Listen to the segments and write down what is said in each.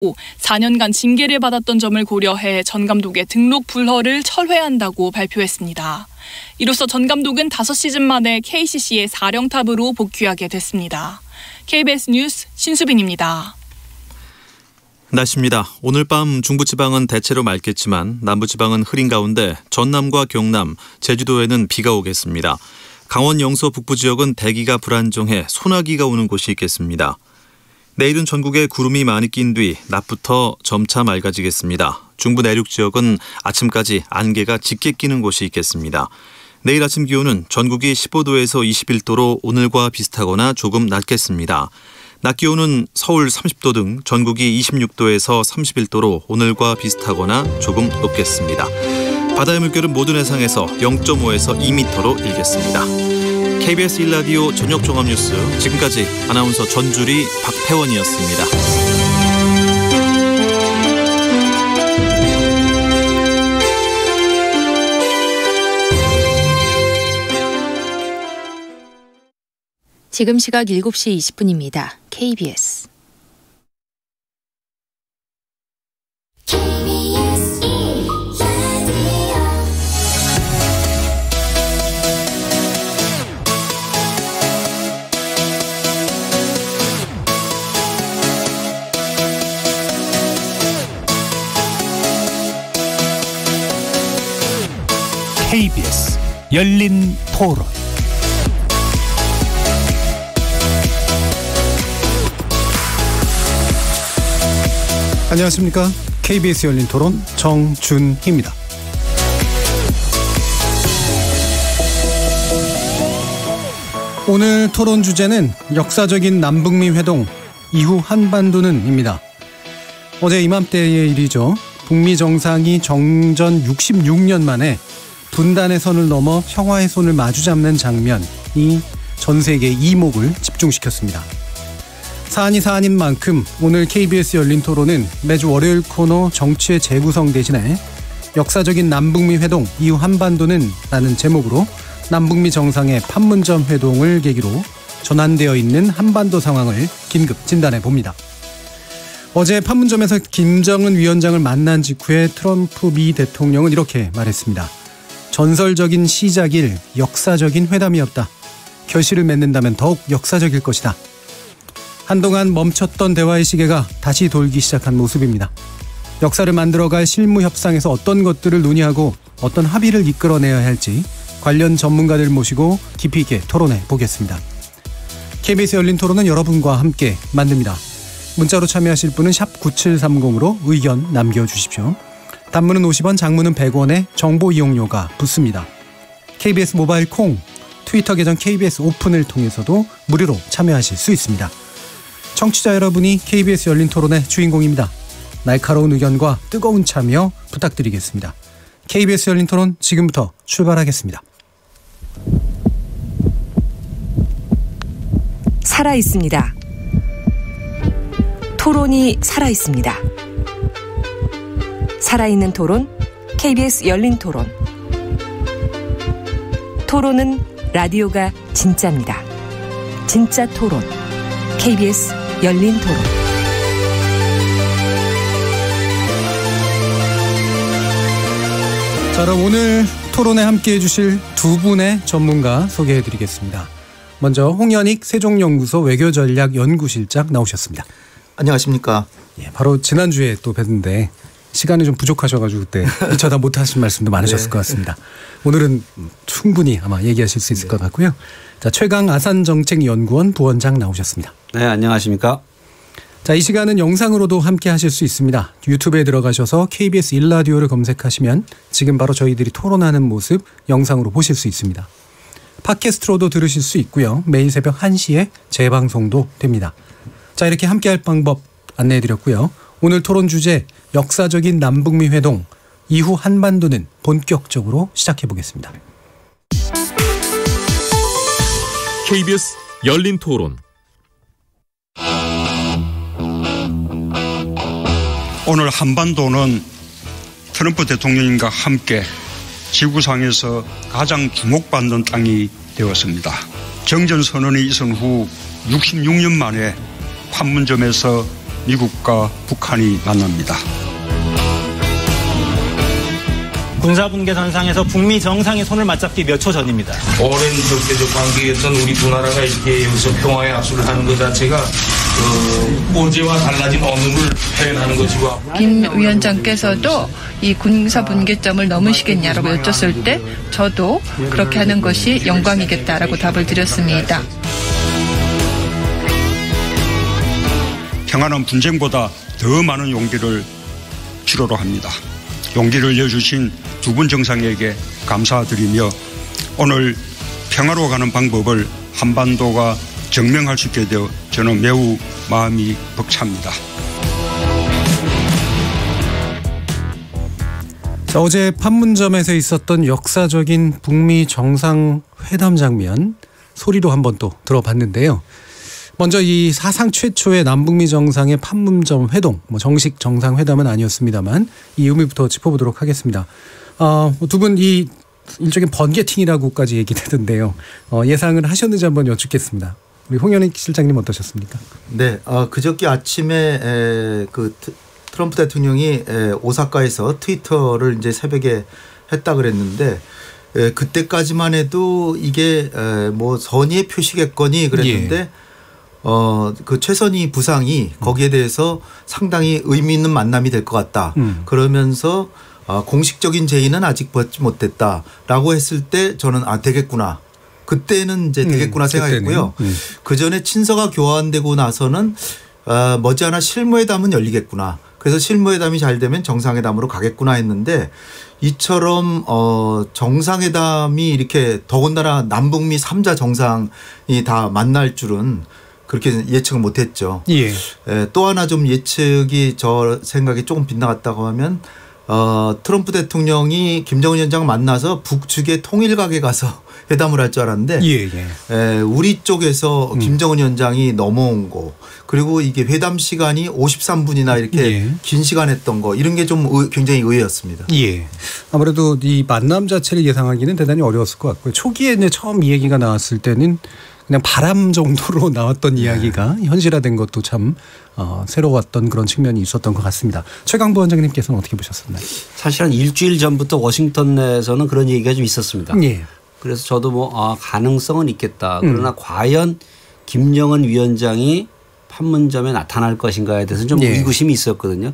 4년간 징계를 받았던 점을 고려해 전 감독의 등록 불허를 철회한다고 발표했습니다. 이로써 전 감독은 5시즌 만에 KCC의 사령탑으로 복귀하게 됐습니다. KBS 뉴스 신수빈입니다. 날씨입니다. 오늘 밤 중부지방은 대체로 맑겠지만 남부지방은 흐린 가운데 전남과 경남, 제주도에는 비가 오겠습니다. 강원 영서 북부 지역은 대기가 불안정해 소나기가 오는 곳이 있겠습니다. 내일은 전국에 구름이 많이 낀 뒤 낮부터 점차 맑아지겠습니다. 중부 내륙 지역은 아침까지 안개가 짙게 끼는 곳이 있겠습니다. 내일 아침 기온은 전국이 15도에서 21도로 오늘과 비슷하거나 조금 낮겠습니다. 낮 기온은 서울 30도 등 전국이 26도에서 31도로 오늘과 비슷하거나 조금 높겠습니다. 바다의 물결은 모든 해상에서 0.5에서 2m로 일겠습니다. KBS 1라디오 저녁 종합뉴스, 지금까지 아나운서 전주리 박태원이었습니다. 지금 시각 7시 20분입니다. KBS. KBS 열린 토론. 안녕하십니까. KBS 열린 토론 정준희입니다. 오늘 토론 주제는 역사적인 남북미 회동 이후 한반도는입니다. 어제 이맘때의 일이죠. 북미 정상이 정전 66년 만에 분단의 선을 넘어 평화의 손을 마주잡는 장면이 전 세계의 이목을 집중시켰습니다. 사안이 사안인 만큼 오늘 KBS 열린 토론은 매주 월요일 코너 정치의 재구성 대신에 역사적인 남북미 회동 이후 한반도는 라는 제목으로 남북미 정상의 판문점 회동을 계기로 전환되어 있는 한반도 상황을 긴급 진단해 봅니다. 어제 판문점에서 김정은 위원장을 만난 직후에 트럼프 미 대통령은 이렇게 말했습니다. 전설적인 시작일 역사적인 회담이었다. 결실을 맺는다면 더욱 역사적일 것이다. 한동안 멈췄던 대화의 시계가 다시 돌기 시작한 모습입니다. 역사를 만들어갈 실무 협상에서 어떤 것들을 논의하고 어떤 합의를 이끌어내야 할지 관련 전문가들 모시고 깊이 있게 토론해 보겠습니다. KBS 열린 토론은 여러분과 함께 만듭니다. 문자로 참여하실 분은 샵 9730으로 의견 남겨주십시오. 단문은 50원, 장문은 100원에 정보 이용료가 붙습니다. KBS 모바일 콩, 트위터 계정 KBS 오픈을 통해서도 무료로 참여하실 수 있습니다. 청취자 여러분이 KBS 열린 토론의 주인공입니다. 날카로운 의견과 뜨거운 참여 부탁드리겠습니다. KBS 열린 토론 지금부터 출발하겠습니다. 살아있습니다. 토론이 살아있습니다. 살아있는 토론, KBS 열린 토론. 토론은 라디오가 진짜입니다. 진짜 토론, KBS 열린 토론. 자, 그럼 오늘 토론에 함께해 주실 두 분의 전문가 소개해드리겠습니다. 먼저 홍현익 세종연구소 외교전략연구실장 나오셨습니다. 안녕하십니까. 예, 바로 지난주에 또 뵀는데 시간이 좀 부족하셔가지고 그때 미처 다 못하신 말씀도 많으셨을 네. 것 같습니다. 오늘은 충분히 아마 얘기하실 수 있을 것 같고요. 자, 최강 아산정책연구원 부원장 나오셨습니다. 네, 안녕하십니까. 자, 이 시간은 영상으로도 함께 하실 수 있습니다. 유튜브에 들어가셔서 KBS 1라디오를 검색하시면 지금 바로 저희들이 토론하는 모습 영상으로 보실 수 있습니다. 팟캐스트로도 들으실 수 있고요. 매일 새벽 1시에 재방송도 됩니다. 자, 이렇게 함께할 방법 안내해드렸고요. 오늘 토론 주제 역사적인 남북미 회동 이후 한반도는 본격적으로 시작해보겠습니다. KBS 열린 토론. 오늘 한반도는 트럼프 대통령과 함께 지구상에서 가장 주목받는 땅이 되었습니다. 정전선언이 있은 후 66년 만에 판문점에서 미국과 북한이 만납니다. 군사분계 선상에서 북미 정상이 손을 맞잡기 몇 초 전입니다. 오랜 적대적 관계였던 우리 두 나라가 이렇게 여기서 평화의 악수를 하는 것 자체가 어제와 달라진 어느 표현하는 것이고. 김 위원장께서도 이 군사 분계점을 넘으시겠냐라고 여쭸을 때 저도 그렇게 하는 것이 영광이겠다라고 답을 드렸습니다. 평화는 분쟁보다 더 많은 용기를 필요로 합니다. 용기를 내주신 두 분 정상에게 감사드리며 오늘 평화로 가는 방법을 한반도가 증명할 수 있게 되어 저는 매우 마음이 벅찹니다. 자, 어제 판문점에서 있었던 역사적인 북미 정상회담 장면 소리로 한번 또 들어봤는데요. 먼저 이 사상 최초의 남북미 정상의 판문점 회동, 정식 정상회담은 아니었습니다만 이 의미부터 짚어보도록 하겠습니다. 두 분 이 일종의 번개팅이라고까지 얘기되던데요. 예상을 하셨는지 한번 여쭙겠습니다. 우리 홍현익 실장님 어떠셨습니까? 네, 그저께 아침에 그 트럼프 대통령이 오사카에서 트위터를 이제 새벽에 했다 그랬는데 그때까지만 해도 이게 뭐 선의의 표시겠거니 그랬는데. 예. 그 최선희 부상이 거기에 대해서 상당히 의미 있는 만남이 될 것 같다. 그러면서 공식적인 제의는 아직 받지 못했다라고 했을 때 저는 되겠구나. 그때는 이제 되겠구나 생각했고요. 그 전에 친서가 교환되고 나서는 머지않아 실무회담은 열리겠구나. 그래서 실무회담이 잘 되면 정상회담으로 가겠구나 했는데 이처럼 정상회담이 이렇게 더군다나 남북미 3자 정상이 다 만날 줄은 그렇게 예측을 못했죠. 예. 또 하나 좀 예측이 저 생각이 조금 빗나갔다고 하면 트럼프 대통령이 김정은 위원장 만나서 북측의 통일각에 가서 회담을 할 줄 알았는데 우리 쪽에서 김정은 위원장이 넘어온 거 그리고 이게 회담 시간이 53분이나 이렇게 긴 시간 했던 거 이런 게 좀 굉장히 의외였습니다. 예. 아무래도 이 만남 자체를 예상하기는 대단히 어려웠을 것 같고요. 초기에 이제 처음 이 얘기가 나왔을 때는 그냥 바람 정도로 나왔던 이야기가 현실화된 것도 참 새로웠던 그런 측면이 있었던 것 같습니다. 최강부 원장님께서는 어떻게 보셨었나요? 사실 한 일주일 전부터 워싱턴 내에서는 그런 얘기가 좀 있었습니다. 예. 그래서 저도 가능성은 있겠다. 그러나 과연 김정은 위원장이 판문점에 나타날 것인가에 대해서 좀 의구심이 있었거든요.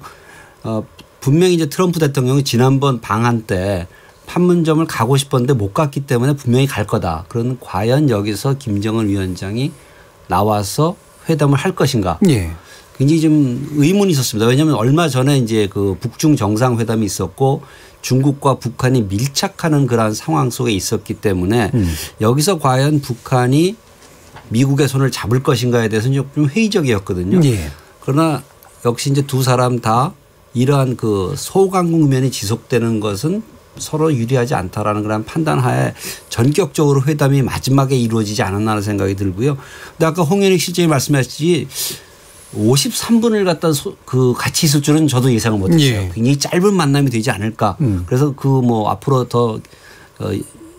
분명히 이제 트럼프 대통령이 지난번 방한 때 판문점을 가고 싶었는데 못 갔기 때문에 분명히 갈 거다. 그러면 과연 여기서 김정은 위원장이 나와서 회담을 할 것인가. 예. 굉장히 좀 의문이 있었습니다. 왜냐하면 얼마 전에 이제 그 북중 정상회담이 있었고 중국과 북한이 밀착하는 그러한 상황 속에 있었기 때문에 여기서 과연 북한이 미국의 손을 잡을 것인가에 대해서는 좀 회의적이었거든요. 예. 그러나 역시 이제 두 사람 다 이러한 그 소강 국면이 지속되는 것은 서로 유리하지 않다라는 그런 판단하에 전격적으로 회담이 마지막에 이루어지지 않았나라는 생각이 들고요. 근데 아까 홍현익 실장이 말씀하셨지 53분을 갖다 같이 있을 줄은 저도 예상을 못했어요. 굉장히 짧은 만남이 되지 않을까. 그래서 앞으로 더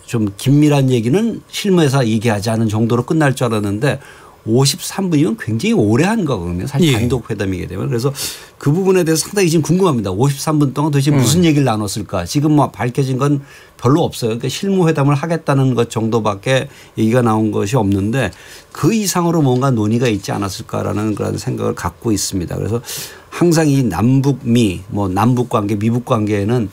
좀 긴밀한 얘기는 실무에서 얘기하지 않은 정도로 끝날 줄 알았는데 53분이면 굉장히 오래 한 거거든요. 사실 단독 회담이게 되면. 그래서 그 부분에 대해서 상당히 지금 궁금합니다. 53분 동안 도대체 무슨 얘기를 나눴을까. 지금 밝혀진 건 별로 없어요. 그러니까 실무 회담을 하겠다는 것 정도밖에 얘기가 나온 것이 없는데 그 이상으로 뭔가 논의가 있지 않았을까라는 그런 생각을 갖고 있습니다. 그래서 항상 이 남북미 남북 관계 미북 관계에는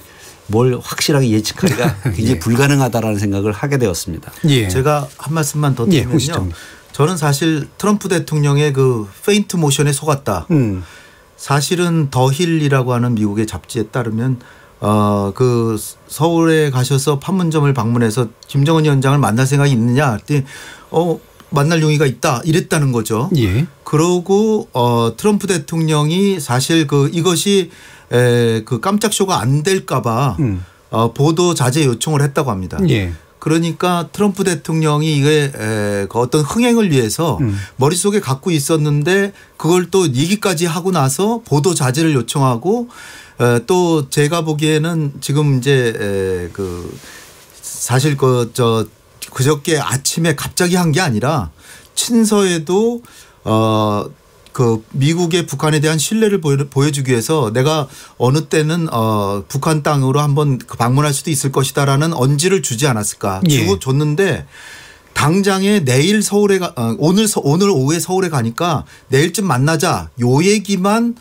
뭘 확실하게 예측하기가 굉장히 불가능하다라는 생각을 하게 되었습니다. 제가 한 말씀만 더 드리면요. 저는 사실 트럼프 대통령의 그 페인트 모션에 속았다. 사실은 더 힐이라고 하는 미국의 잡지에 따르면 그 서울에 가셔서 판문점을 방문해서 김정은 위원장을 만날 생각이 있느냐 했더니 만날 용의가 있다 이랬다는 거죠. 예. 그러고 트럼프 대통령이 사실 이것이 그 깜짝 쇼가 안 될까 봐 보도 자제 요청을 했다고 합니다. 예. 그러니까 트럼프 대통령이 이게 어떤 흥행을 위해서 머릿속에 갖고 있었는데 그걸 또 얘기까지 하고 나서 보도 자제를 요청하고 또 제가 보기에는 지금 이제 사실 그저께 아침에 갑자기 한 게 아니라 친서에도 그 미국의 북한에 대한 신뢰를 보여주기 위해서 내가 어느 때는 북한 땅으로 한번 방문할 수도 있을 것이다라는 언지를 주지 않았을까. 주고 줬는데 당장에 내일 서울에 오늘 오후에 서울에 가니까 내일쯤 만나자 요 얘기만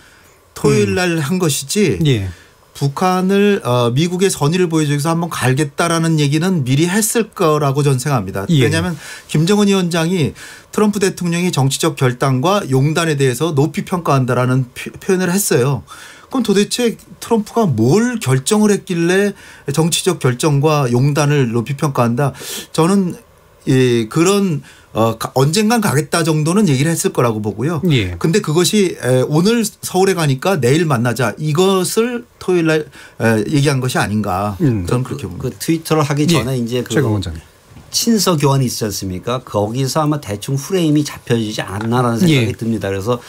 토요일 날 한 것이지. 북한을 미국의 선의를 보여주기 위해서 한번 갈겠다라는 얘기는 미리 했을 거라고 저는 생각합니다. 왜냐하면 김정은 위원장이 트럼프 대통령이 정치적 결단과 용단에 대해서 높이 평가한다라는 표현을 했어요. 그럼 도대체 트럼프가 뭘 결정을 했길래 정치적 결정과 용단을 높이 평가한다. 저는 그런 언젠간 가겠다 정도는 얘기를 했을 거라고 보고요. 근데 그것이 오늘 서울에 가니까 내일 만나자 이것을 토요일 날 얘기한 것이 아닌가. 저는 그렇게 봅니다. 그 트위터를 하기 전에 이제 그 친서 교환이 있지 않습니까? 거기서 아마 대충 프레임이 잡혀지지 않나라는 생각이 듭니다. 그래서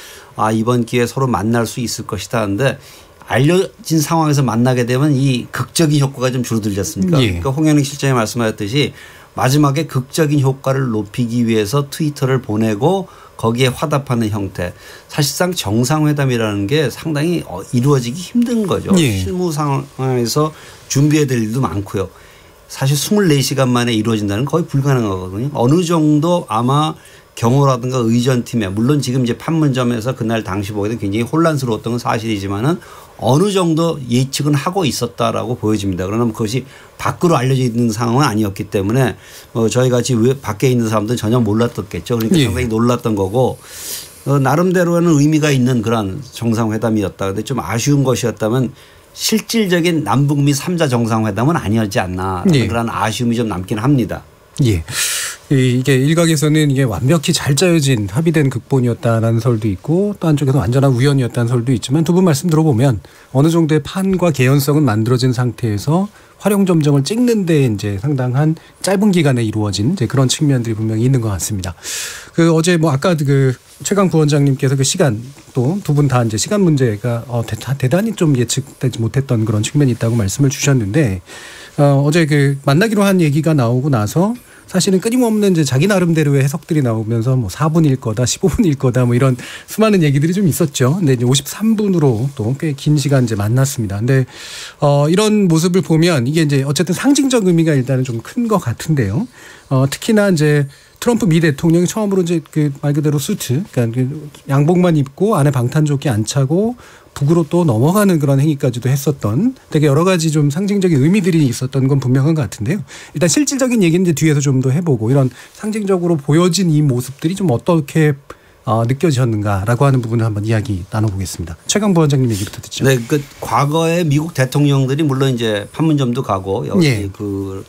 이번 기회에 서로 만날 수 있을 것이다 하는데 알려진 상황에서 만나게 되면 이 극적인 효과가 좀 줄어들지 않습니까? 그러니까 홍영익 실장이 말씀하셨듯이 마지막에 극적인 효과를 높이기 위해서 트위터를 보내고 거기에 화답하는 형태. 사실상 정상회담이라는 게 상당히 이루어지기 힘든 거죠. 실무 상황에서 준비해야 될 일도 많고요. 사실 24시간 만에 이루어진다는 거의 불가능하거든요. 어느 정도 아마 경호라든가 의전팀에 물론 지금 이제 판문점에서 그날 당시 보게 되면 굉장히 혼란스러웠던 건 사실이지만은 어느 정도 예측은 하고 있었다라고 보여집니다. 그러나 그것이 밖으로 알려져 있는 상황은 아니었기 때문에 저희 같이 밖에 있는 사람들은 전혀 몰랐었겠죠. 그러니까 상당히 놀랐던 거고 나름대로는 의미가 있는 그런 정상회담이었다. 그런데 좀 아쉬운 것이었다면 실질적인 남북미 3자 정상회담은 아니었지 않나 그런 아쉬움이 좀 남긴 합니다. 이게 일각에서는 이게 완벽히 잘 짜여진 합의된 극본이었다라는 설도 있고 또 한쪽에서 완전한 우연이었다는 설도 있지만 두 분 말씀 들어보면 어느 정도의 판과 개연성은 만들어진 상태에서 활용점정을 찍는 데 이제 상당한 짧은 기간에 이루어진 이제 그런 측면들이 분명히 있는 것 같습니다. 그 어제 아까 그 최강 부원장님께서 그 시간 또 두 분 다 이제 시간 문제가 대단히 좀 예측되지 못했던 그런 측면이 있다고 말씀을 주셨는데 어제 그 만나기로 한 얘기가 나오고 나서 사실은 끊임없는 이제 자기 나름대로의 해석들이 나오면서 4분일 거다, 15분일 거다 이런 수많은 얘기들이 좀 있었죠. 근데 이제 53분으로 또 꽤 긴 시간 이제 만났습니다. 근데 이런 모습을 보면 이게 이제 어쨌든 상징적 의미가 일단은 좀 큰 것 같은데요. 특히나 이제 트럼프 미 대통령이 처음으로 이제 그 말 그대로 수트, 그러니까 그 양복만 입고 안에 방탄조끼 안 차고 북으로 또 넘어가는 그런 행위까지도 했었던 되게 여러 가지 좀 상징적인 의미들이 있었던 건 분명한 것 같은데요. 일단 실질적인 얘기는 이제 뒤에서 좀 더 해보고 이런 상징적으로 보여진 이 모습들이 좀 어떻게 느껴지셨는가라고 하는 부분을 한번 이야기 나눠보겠습니다. 최강 부원장님 얘기부터 듣죠. 네, 그 과거에 미국 대통령들이 물론 이제 판문점도 가고 여기 그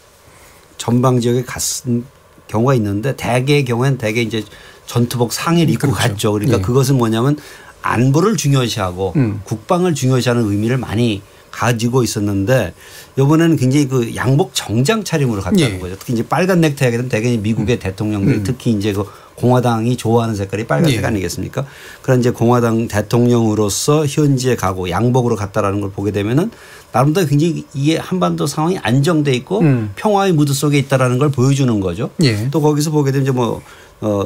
전방 지역에 갔은 경우가 있는데 대개의 경우에는 대개 이제 전투복 상의를 입고 갔죠. 그러니까 그것은 뭐냐면 안보를 중요시하고 국방을 중요시하는 의미를 많이 가지고 있었는데 이번에는 굉장히 그 양복 정장 차림으로 갔다는 거죠. 특히 이제 빨간 넥타이 하게 되면 대개 미국의 대통령들이 특히 이제 그 공화당이 좋아하는 색깔이 빨간색 아니겠습니까? 그런 이제 공화당 대통령으로서 현지에 가고 양복으로 갔다라는 걸 보게 되면은 나름대로 굉장히 이게 한반도 상황이 안정돼 있고 평화의 무드 속에 있다라는 걸 보여주는 거죠. 또 거기서 보게 되면 이제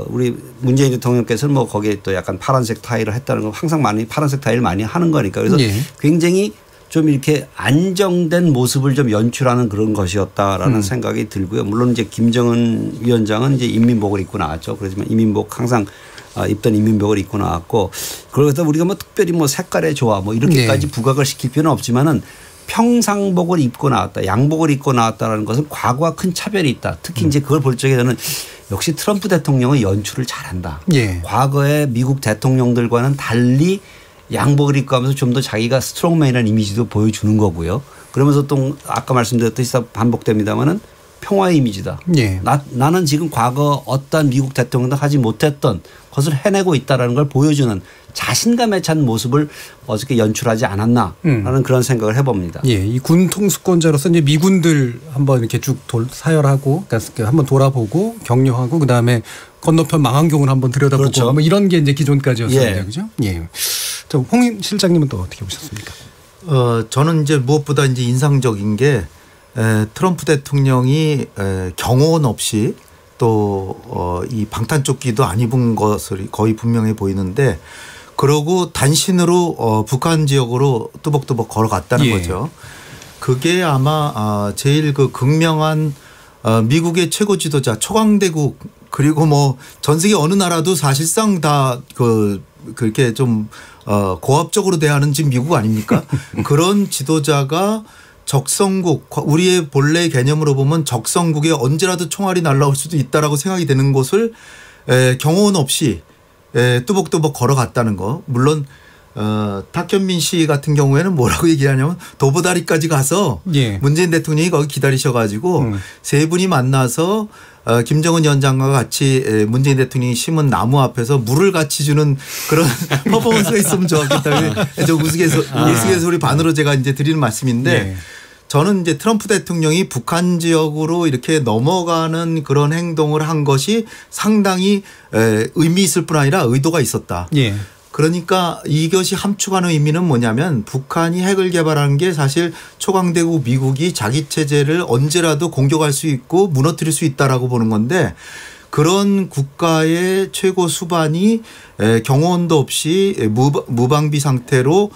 우리 문재인 대통령께서는 거기에 또 약간 파란색 타일을 했다는 건 항상 파란색 타일 많이 하는 거니까 그래서 굉장히 좀 이렇게 안정된 모습을 좀 연출하는 그런 것이었다라는 생각이 들고요. 물론 이제 김정은 위원장은 이제 인민복을 입고 나왔죠. 그렇지만 인민복 항상 입던 인민복을 입고 나왔고 그러다 우리가 특별히 색깔의 조화 이렇게까지 부각을 시킬 필요는 없지만은 평상복을 입고 나왔다, 양복을 입고 나왔다라는 것은 과거와 큰 차별이 있다. 특히 이제 그걸 볼 적에 저는 역시 트럼프 대통령은 연출을 잘한다. 과거의 미국 대통령들과는 달리 양복을 입고 하면서 좀 더 자기가 스트롱맨이라는 이미지도 보여주는 거고요. 그러면서 또 아까 말씀드렸듯이 반복됩니다마는 평화의 이미지다. 나는 지금 과거 어떤 미국 대통령도 하지 못했던 것을 해내고 있다는 걸 보여주는 자신감에 찬 모습을 어저께 연출하지 않았나라는 그런 생각을 해봅니다. 이 군 통수권자로서 이제 미군들 한번 이렇게 쭉 사열하고 그러니까 한번 돌아보고 격려하고 그다음에 건너편 망원경을 한번 들여다보고 이런 게 이제 기존까지였습니다. 그죠? 홍 실장님은 또 어떻게 보셨습니까? 저는 이제 무엇보다 이제 인상적인 게 트럼프 대통령이 경호원 없이 또 이 방탄조끼도 안 입은 것을 거의 분명해 보이는데 그러고 단신으로 북한 지역으로 뚜벅뚜벅 걸어갔다는 거죠. 그게 아마 제일 그 극명한 미국의 최고 지도자 초강대국 그리고 뭐 전 세계 어느 나라도 사실상 다 그렇게 좀 고압적으로 대하는 지금 미국 아닙니까? 그런 지도자가 적성국 우리의 본래 개념으로 보면 적성국에 언제라도 총알이 날라올 수도 있다라고 생각이 되는 곳을 경호원 없이 뚜벅뚜벅 걸어갔다는 거. 물론 탁현민 씨 같은 경우에는 뭐라고 얘기하냐면 도보다리까지 가서 문재인 대통령이 거기 기다리셔가지고 세 분이 만나서 김정은 위원장과 같이 문재인 대통령이 심은 나무 앞에서 물을 같이 주는 그런 퍼포먼스가 있으면 좋았겠다. 좀 우스갯소리 반으로 제가 이제 드리는 말씀인데 저는 이제 트럼프 대통령이 북한 지역으로 이렇게 넘어가는 그런 행동을 한 것이 상당히 의미 있을 뿐 아니라 의도가 있었다. 그러니까 이것이 함축하는 의미는 뭐냐면 북한이 핵을 개발한 게 사실 초강대국 미국이 자기 체제를 언제라도 공격할 수 있고 무너뜨릴 수 있다라고 보는 건데 그런 국가의 최고 수반이 경호원도 없이 무방비 상태로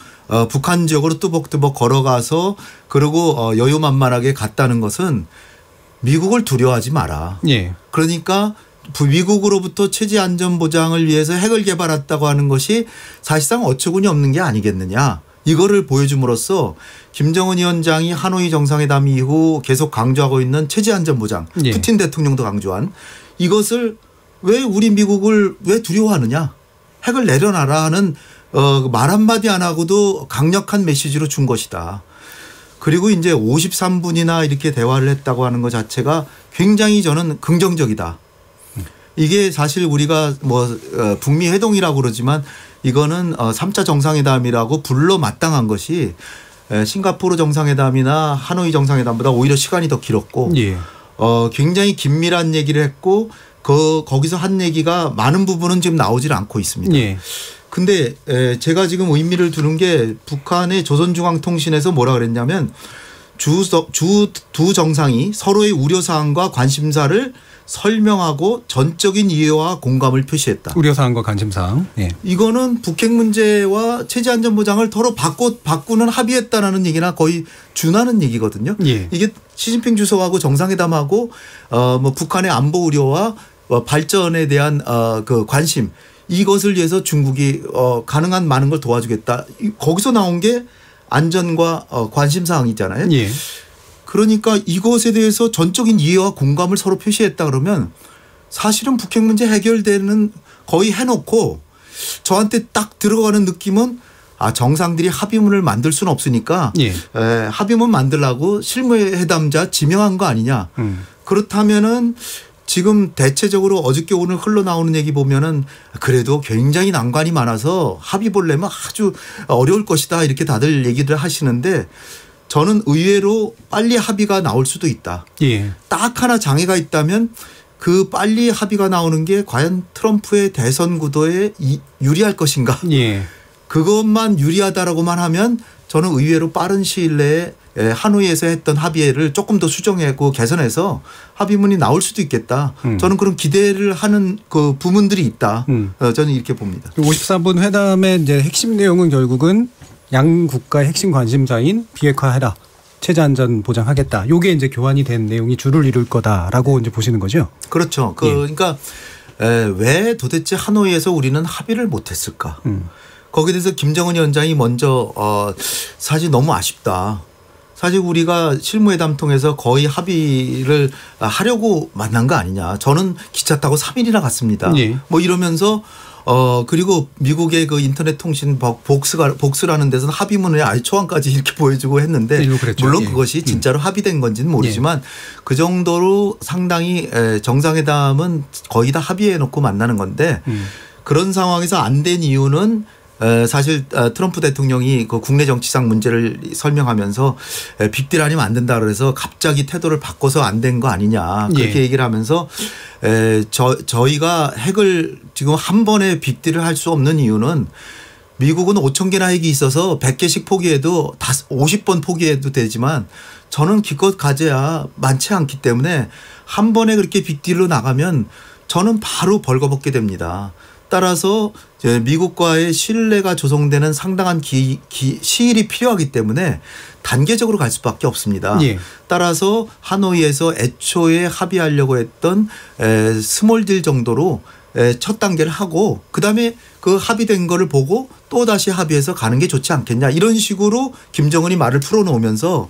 북한 지역으로 뚜벅뚜벅 걸어가서 그리고 여유만만하게 갔다는 것은 미국을 두려워하지 마라. 그러니까 미국으로부터 체제 안전 보장을 위해서 핵을 개발했다고 하는 것이 사실상 어처구니 없는 게 아니겠느냐. 이거를 보여줌으로써 김정은 위원장이 하노이 정상회담 이후 계속 강조하고 있는 체제 안전 보장, 푸틴 대통령도 강조한 이것을 왜 우리 미국을 왜 두려워하느냐. 핵을 내려놔라 하는 말 한마디 안 하고도 강력한 메시지로 준 것이다. 그리고 이제 53분이나 이렇게 대화를 했다고 하는 것 자체가 굉장히 저는 긍정적이다. 이게 사실 우리가 뭐 북미 회동이라고 그러지만 이거는 3차 정상회담이라고 불러 마땅한 것이 싱가포르 정상회담이나 하노이 정상회담보다 오히려 시간이 더 길었고 굉장히 긴밀한 얘기를 했고 거기서 한 얘기가 많은 부분은 지금 나오질 않고 있습니다. 근데 제가 지금 의미를 두는 게 북한의 조선중앙통신에서 뭐라 그랬냐면 두 정상이 서로의 우려사항과 관심사를 설명하고 전적인 이해와 공감을 표시했다. 우려사항과 관심사항. 이거는 북핵 문제와 체제안전보장을 서로 바꾸는 합의했다라는 얘기나 거의 준하는 얘기거든요. 이게 시진핑 주석하고 정상회담하고 뭐 북한의 안보 우려와 발전에 대한 그 관심 이것을 위해서 중국이 가능한 많은 걸 도와주겠다. 거기서 나온 게 안전과 관심사항이잖아요. 그러니까 이것에 대해서 전적인 이해와 공감을 서로 표시했다 그러면 사실은 북핵 문제 해결되는 거의 해놓고 저한테 딱 들어가는 느낌은 정상들이 합의문을 만들 수는 없으니까 합의문 만들라고 실무회담자 지명한 거 아니냐. 그렇다면은 지금 대체적으로 어저께 오늘 흘러나오는 얘기 보면은 그래도 굉장히 난관이 많아서 합의 보려면 아주 어려울 것이다 이렇게 다들 얘기를 하시는데 저는 의외로 빨리 합의가 나올 수도 있다. 딱 하나 장애가 있다면 그 빨리 합의가 나오는 게 과연 트럼프의 대선 구도에 유리할 것인가. 그것만 유리하다라고만 하면 저는 의외로 빠른 시일 내에 하노이에서 했던 합의를 조금 더 수정하고 개선해서 합의문이 나올 수도 있겠다. 저는 그런 기대를 하는 그 부분들이 있다. 저는 이렇게 봅니다. 53분 회담의 이제 핵심 내용은 결국은 양 국가의 핵심 관심사인 비핵화해라. 체제 안전 보장하겠다. 요게 이제 교환이 된 내용이 주를 이룰 거다라고 이제 보시는 거죠. 그렇죠. 그러니까 왜 도대체 하노이에서 우리는 합의를 못했을까? 거기에 대해서 김정은 위원장이 먼저 사실 너무 아쉽다. 사실 우리가 실무회담 통해서 거의 합의를 하려고 만난 거 아니냐. 저는 기차 타고 3일이나 갔습니다. 뭐 이러면서 그리고 미국의 그 인터넷 통신 복스라는 데서는 합의문의 아예 초안까지 이렇게 보여주고 했는데 물론 그것이 진짜로 합의된 건지는 모르지만 그 정도로 상당히 정상회담은 거의 다 합의해 놓고 만나는 건데 그런 상황에서 안 된 이유는 사실 트럼프 대통령이 그 국내 정치상 문제를 설명하면서 빅딜 아니면 안 된다 그래서 갑자기 태도를 바꿔서 안 된 거 아니냐 그렇게 얘기를 하면서 저희가 핵을 지금 한 번에 빅딜을 할 수 없는 이유는 미국은 5천 개나 핵이 있어서 100개씩 포기해도 50번 포기해도 되지만 저는 기껏 가져야 많지 않기 때문에 한 번에 그렇게 빅딜로 나가면 저는 바로 벌거벗게 됩니다. 따라서 미국과의 신뢰가 조성되는 상당한 시일이 필요하기 때문에 단계적으로 갈 수밖에 없습니다. 예. 따라서 하노이에서 애초에 합의하려고 했던 스몰 딜 정도로 첫 단계를 하고 그다음에 그 합의된 거를 보고 또다시 합의해서 가는 게 좋지 않겠냐 이런 식으로 김정은이 말을 풀어놓으면서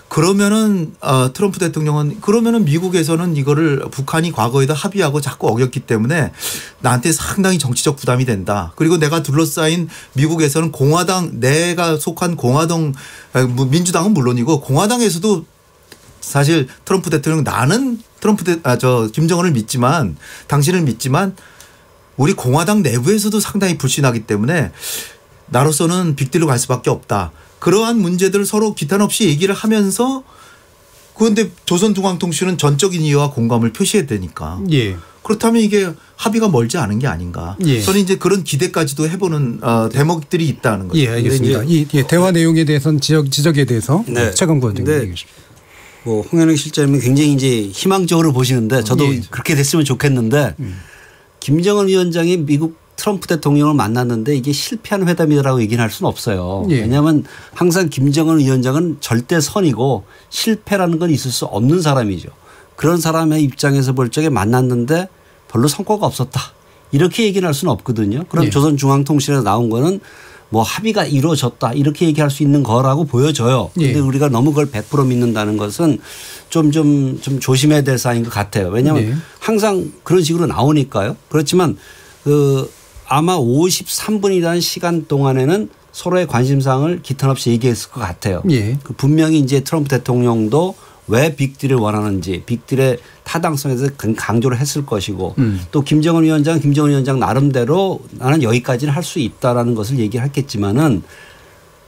그러면은 트럼프 대통령은 그러면은 미국에서는 이거를 북한이 과거에도 합의하고 자꾸 어겼기 때문에 나한테 상당히 정치적 부담이 된다. 그리고 내가 둘러싸인 미국에서는 공화당 내가 속한 공화당 민주당은 물론이고 공화당에서도 사실 트럼프 대통령 나는 김정은을 믿지만 당신을 믿지만 우리 공화당 내부에서도 상당히 불신하기 때문에 나로서는 빅딜로 갈 수밖에 없다. 그러한 문제들을 서로 기탄 없이 얘기를 하면서 그런데 조선중앙통신은 전적인 이해와 공감을 표시해야 되니까. 예. 그렇다면 이게 합의가 멀지 않은 게 아닌가. 예. 저는 이제 그런 기대까지도 해보는 대목들이 있다는 거죠. 예, 알겠습니다. 이 대화 내용에 대해서는 지적에 대해서 최강구 원장님 얘기해 주십시오. 뭐 홍현웅 실장님은 굉장히 이제 희망적으로 보시는데 저도 그렇게 됐으면 좋겠는데 김정은 위원장이 미국 트럼프 대통령을 만났는데 이게 실패한 회담이라고 얘기는 할 수는 없어요. 예. 왜냐하면 항상 김정은 위원장은 절대 선이고 실패라는 건 있을 수 없는 사람이죠. 그런 사람의 입장에서 볼 적에 만났는데 별로 성과가 없었다. 이렇게 얘기는 할 수는 없거든요. 그럼 예. 조선중앙통신에서 나온 거는 뭐 합의가 이루어졌다 이렇게 얘기할 수 있는 거라고 보여져요. 그런데 예. 우리가 너무 그걸 100% 믿는다는 것은 좀 조심해야 될 사안인 것 같아요. 왜냐하면 예. 항상 그런 식으로 나오니까요. 그렇지만 아마 53분이라는 시간 동안에는 서로의 관심사항을 기탄 없이 얘기했을 것 같아요. 예. 분명히 이제 트럼프 대통령도 왜 빅딜을 원하는지 빅딜의 타당성에 대해서 강조를 했을 것이고 또 김정은 위원장 나름대로 나는 여기까지는 할 수 있다라는 것을 얘기를 했겠지만은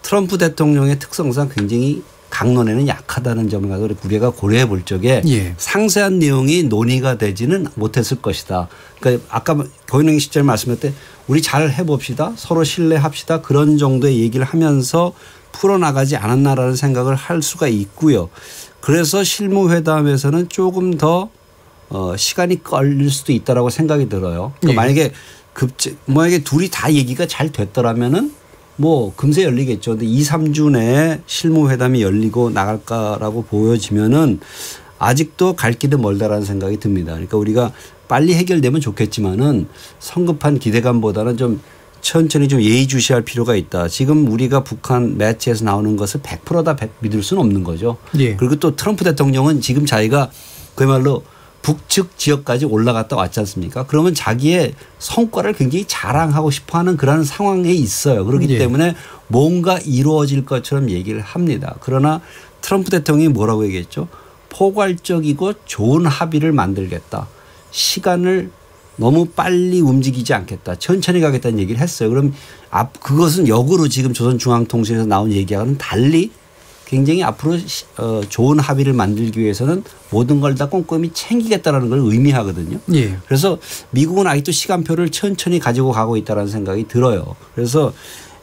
트럼프 대통령의 특성상 굉장히 강론에는 약하다는 점을 가지고 우리가 고려해 볼 적에 예. 상세한 내용이 논의가 되지는 못했을 것이다. 그러니까 아까 고인영 실장님 말씀할 때 우리 잘 해봅시다. 서로 신뢰합시다. 그런 정도의 얘기를 하면서 풀어나가지 않았나라는 생각을 할 수가 있고요. 그래서 실무회담에서는 조금 더 시간이 걸릴 수도 있다라고 생각이 들어요. 그러니까 예. 만약에 둘이 다 얘기가 잘 됐더라면은 뭐 금세 열리겠죠. 근데 2, 3주 내에 실무회담이 열리고 나갈까라고 보여지면은 아직도 갈 길은 멀다라는 생각이 듭니다. 그러니까 우리가 빨리 해결되면 좋겠지만은 성급한 기대감보다는 좀 천천히 좀 예의주시할 필요가 있다. 지금 우리가 북한 매체에서 나오는 것을 100% 다 믿을 수는 없는 거죠. 예. 그리고 또 트럼프 대통령은 지금 자기가 그야말로 북측 지역까지 올라갔다 왔지 않습니까? 그러면 자기의 성과를 굉장히 자랑하고 싶어하는 그런 상황에 있어요. 그렇기 예. 때문에 뭔가 이루어질 것처럼 얘기를 합니다. 그러나 트럼프 대통령이 뭐라고 얘기했죠? 포괄적이고 좋은 합의를 만들겠다. 시간을 너무 빨리 움직이지 않겠다. 천천히 가겠다는 얘기를 했어요. 그럼 그것은 역으로 지금 조선중앙통신에서 나온 얘기와는 달리 굉장히 앞으로 좋은 합의를 만들기 위해서는 모든 걸 다 꼼꼼히 챙기겠다라는 걸 의미하거든요. 예. 그래서 미국은 아직도 시간표를 천천히 가지고 가고 있다는 생각이 들어요. 그래서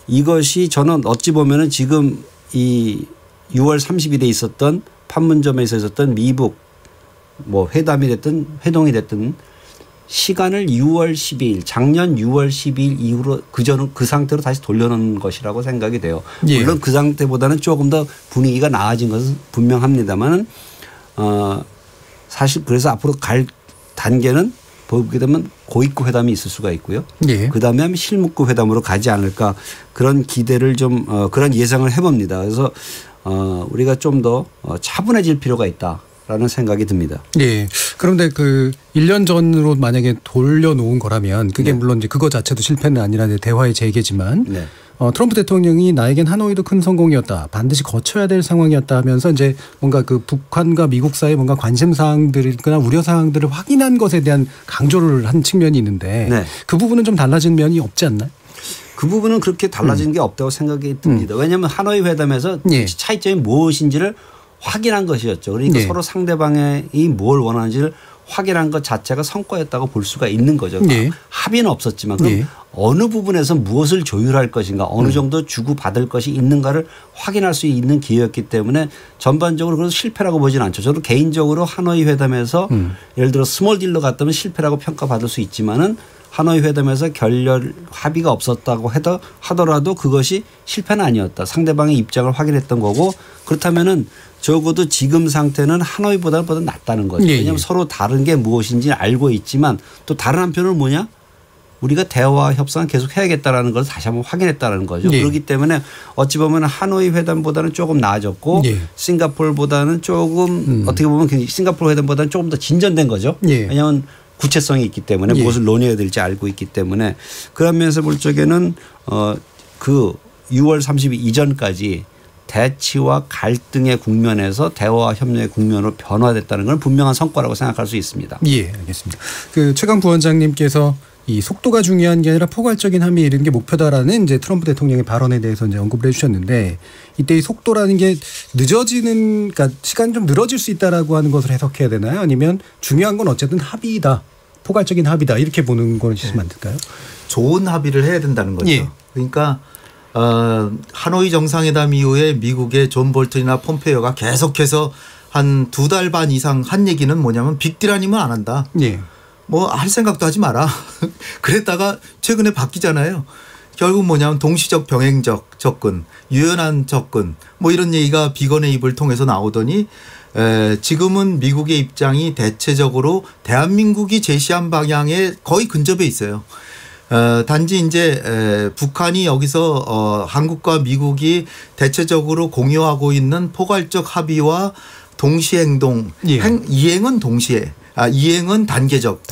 이것이 저는 어찌 보면은 지금 이 6월 30일에 있었던 판문점에서 있었던 미북 뭐 회담이 됐든 회동이 됐든 시간을 6월 12일 작년 6월 12일 이후로 그 상태로 다시 돌려놓은 것이라고 생각이 돼요. 예. 물론 그 상태보다는 조금 더 분위기가 나아진 것은 분명합니다만 사실 그래서 앞으로 갈 단계는 보게 되면 고위급 회담이 있을 수가 있고요. 예. 그다음에 실무급 회담으로 가지 않을까 그런 기대를 좀 그런 예상을 해봅니다. 그래서 우리가 좀 더 차분해질 필요가 있다. 라는 생각이 듭니다. 예. 그런데 1년 전으로 만약에 돌려놓은 거라면 그게 네. 물론 이제 그거 자체도 실패는 아니라 대화의 재개지만 네. 트럼프 대통령이 나에겐 하노이도 큰 성공이었다. 반드시 거쳐야 될 상황이었다 하면서 이제 뭔가 북한과 미국 사이의 뭔가 관심 사항들이나 우려 사항들을 확인한 것에 대한 강조를 한 측면이 있는데 네. 그 부분은 좀 달라진 면이 없지 않나요? 그 부분은 그렇게 달라진 게 없다고 생각이 듭니다. 왜냐하면 하노이 회담에서 예. 차이점이 무엇인지를 확인한 것이었죠. 그러니까 네. 서로 상대방이 뭘 원하는지를 확인한 것 자체가 성과였다고 볼 수가 있는 거죠. 네. 합의는 없었지만 그럼 네. 어느 부분에서 무엇을 조율할 것인가 어느 정도 주고받을 것이 있는가를 확인할 수 있는 기회였기 때문에 전반적으로 그래서 실패라고 보지는 않죠. 저도 개인적으로 하노이 회담에서 예를 들어 스몰 딜로 갔다면 실패라고 평가받을 수 있지만은 하노이 회담에서 결렬 합의가 없었다고 하더라도 그것이 실패는 아니었다. 상대방의 입장을 확인했던 거고 그렇다면은 적어도 지금 상태는 하노이보다는 낫다는 거죠. 왜냐하면 서로 다른 게 무엇인지 알고 있지만 또 다른 한편으로는 뭐냐? 우리가 대화와 협상을 계속 해야겠다라는 걸 다시 한번 확인했다는 거죠. 그렇기 때문에 어찌 보면 하노이 회담보다는 조금 나아졌고 싱가포르보다는 조금 어떻게 보면 싱가포르 회담보다는 조금 더 진전된 거죠. 왜냐하면 구체성이 있기 때문에 무엇을 논의해야 될지 알고 있기 때문에 그런 면에서 볼 적에는 그 6월 30일 이전까지 대치와 갈등의 국면에서 대화와 협력의 국면으로 변화됐다는 건 분명한 성과라고 생각할 수 있습니다. 예, 알겠습니다. 그 최강 부원장님께서 이 속도가 중요한 게 아니라 포괄적인 합의에 이르는 게 목표다라는 이제 트럼프 대통령의 발언에 대해서 이제 언급을 해주셨는데 이때 이 속도라는 게 늦어지는 그러니까 시간이 좀 늘어질 수 있다라고 하는 것을 해석해야 되나요? 아니면 중요한 건 어쨌든 합의다, 포괄적인 합의다 이렇게 보는 것이 맞을까요? 좋은 합의를 해야 된다는 거죠. 그러니까 하노이 정상회담 이후에 미국의 존 볼턴이나 폼페이오가 계속해서 한 2달 반 이상 한 얘기는 뭐냐면 빅딜 아니면 안 한다. 뭐 할 생각도 하지 마라. 그랬다가 최근에 바뀌잖아요. 결국 뭐냐면 동시적 병행적 접근, 유연한 접근 뭐 이런 얘기가 비건의 입을 통해서 나오더니 지금은 미국의 입장이 대체적으로 대한민국이 제시한 방향에 거의 근접해 있어요. 단지 이제 북한이 여기서 한국과 미국이 대체적으로 공유하고 있는 포괄적 합의와 동시 행동, 이행은 동시에. 이행은 단계적.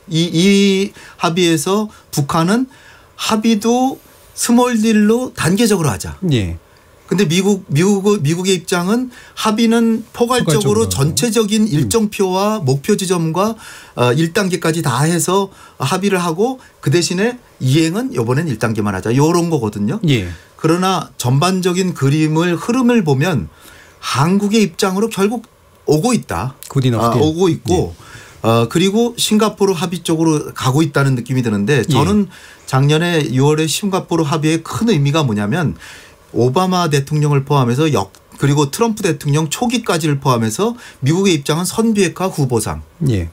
이 합의에서 북한은 합의도 스몰 딜로 단계적으로 하자. 근데 미국의 입장은 합의는 포괄적으로 전체적인 일정표와 목표 지점과 1단계까지 다 해서 합의를 하고 그 대신에 이행은 이번엔 1단계만 하자. 이런 거거든요. 그러나 전반적인 흐름을 보면 한국의 입장으로 결국 오고 있다. 오고 있고 그리고 싱가포르 합의 쪽으로 가고 있다는 느낌이 드는데 저는 작년에 6월에 싱가포르 합의의 큰 의미가 뭐냐면 오바마 대통령을 포함해서 그리고 트럼프 대통령 초기까지를 포함해서 미국의 입장은 선비핵화 후보상